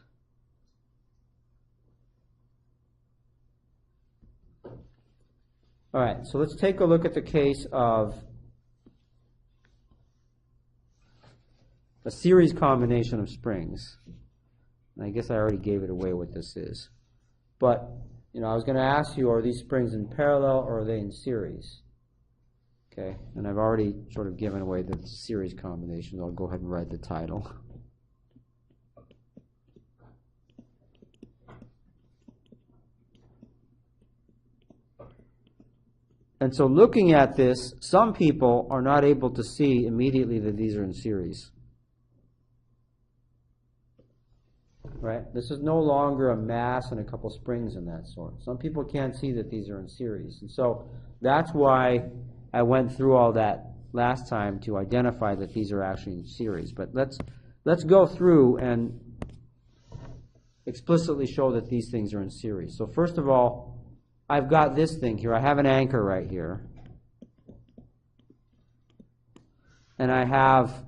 Speaker 1: All right, so let's take a look at the case of a series combination of springs. And I guess I already gave it away what this is. But, I was going to ask you, are these springs in parallel or are they in series? Okay, and I've already sort of given away the series combination. I'll go ahead and write the title. And so looking at this, some people are not able to see immediately that these are in series. Right? This is no longer a mass and a couple springs in that sort. Some people can't see that these are in series. And so that's why I went through all that last time to identify that these are actually in series. But let's go through and explicitly show that these things are in series. So first of all, I've got this thing here. I have an anchor right here. And I have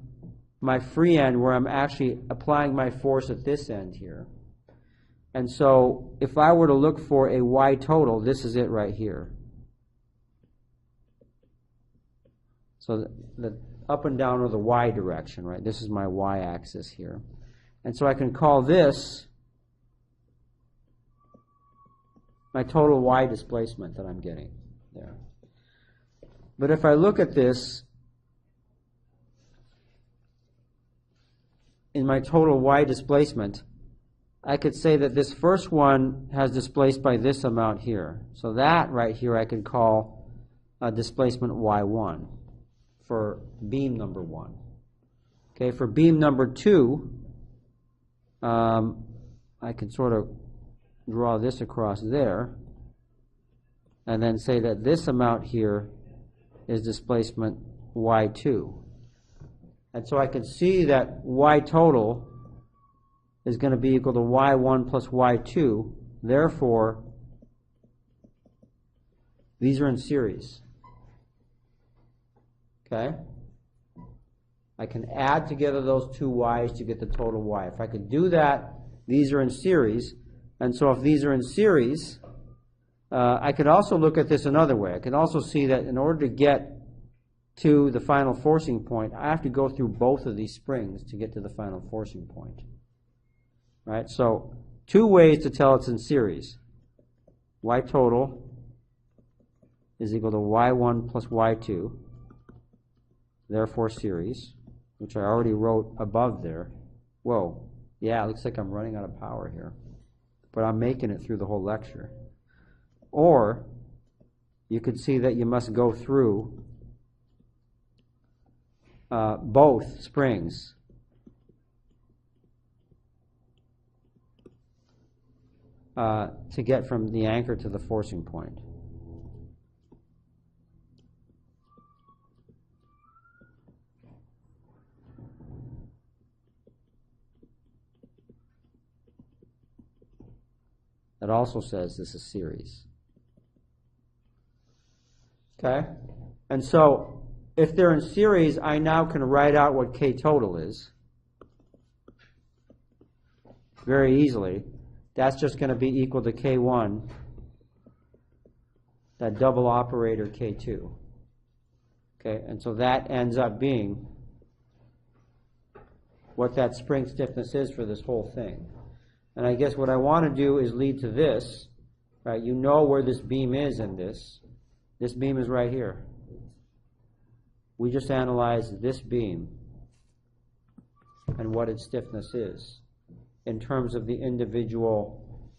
Speaker 1: my free end where I'm actually applying my force at this end here. And so if I were to look for a y total, this is it right here. So the up and down are the y direction, right? This is my y-axis here. And so I can call this my total y displacement that I'm getting there. But if I look at this in my total y displacement, I could say that this first one has displaced by this amount here. So that right here I could call a displacement y1 for beam number 1. Okay, for beam number 2, I can sort of draw this across there and then say that this amount here is displacement y2. And so I can see that y total is going to be equal to y1 plus y2. Therefore, these are in series. Okay? I can add together those two y's to get the total y. If I could do that, these are in series. And so if these are in series, I could also look at this another way. I can also see that in order to get to the final forcing point, I have to go through both of these springs to get to the final forcing point. Right? So two ways to tell it's in series. Y total is equal to y1 plus y2, therefore series, which I already wrote above there. Whoa, yeah, it looks like I'm running out of power here, but I'm making it through the whole lecture. Or you could see that you must go through both springs. To get from the anchor to the forcing point. It also says this is series. Okay? And so, if they're in series, I now can write out what K total is very easily. That's just going to be equal to K1, that double operator K2. Okay, and so that ends up being what that spring stiffness is for this whole thing. And I guess what I want to do is lead to this. Right? You know where this beam is in this. This beam is right here. We just analyzed this beam and what its stiffness is in terms of the individual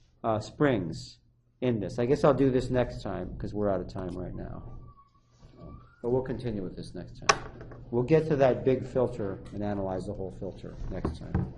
Speaker 1: springs in this. I guess I'll do this next time because we're out of time right now. But we'll continue with this next time. We'll get to that big filter and analyze the whole filter next time.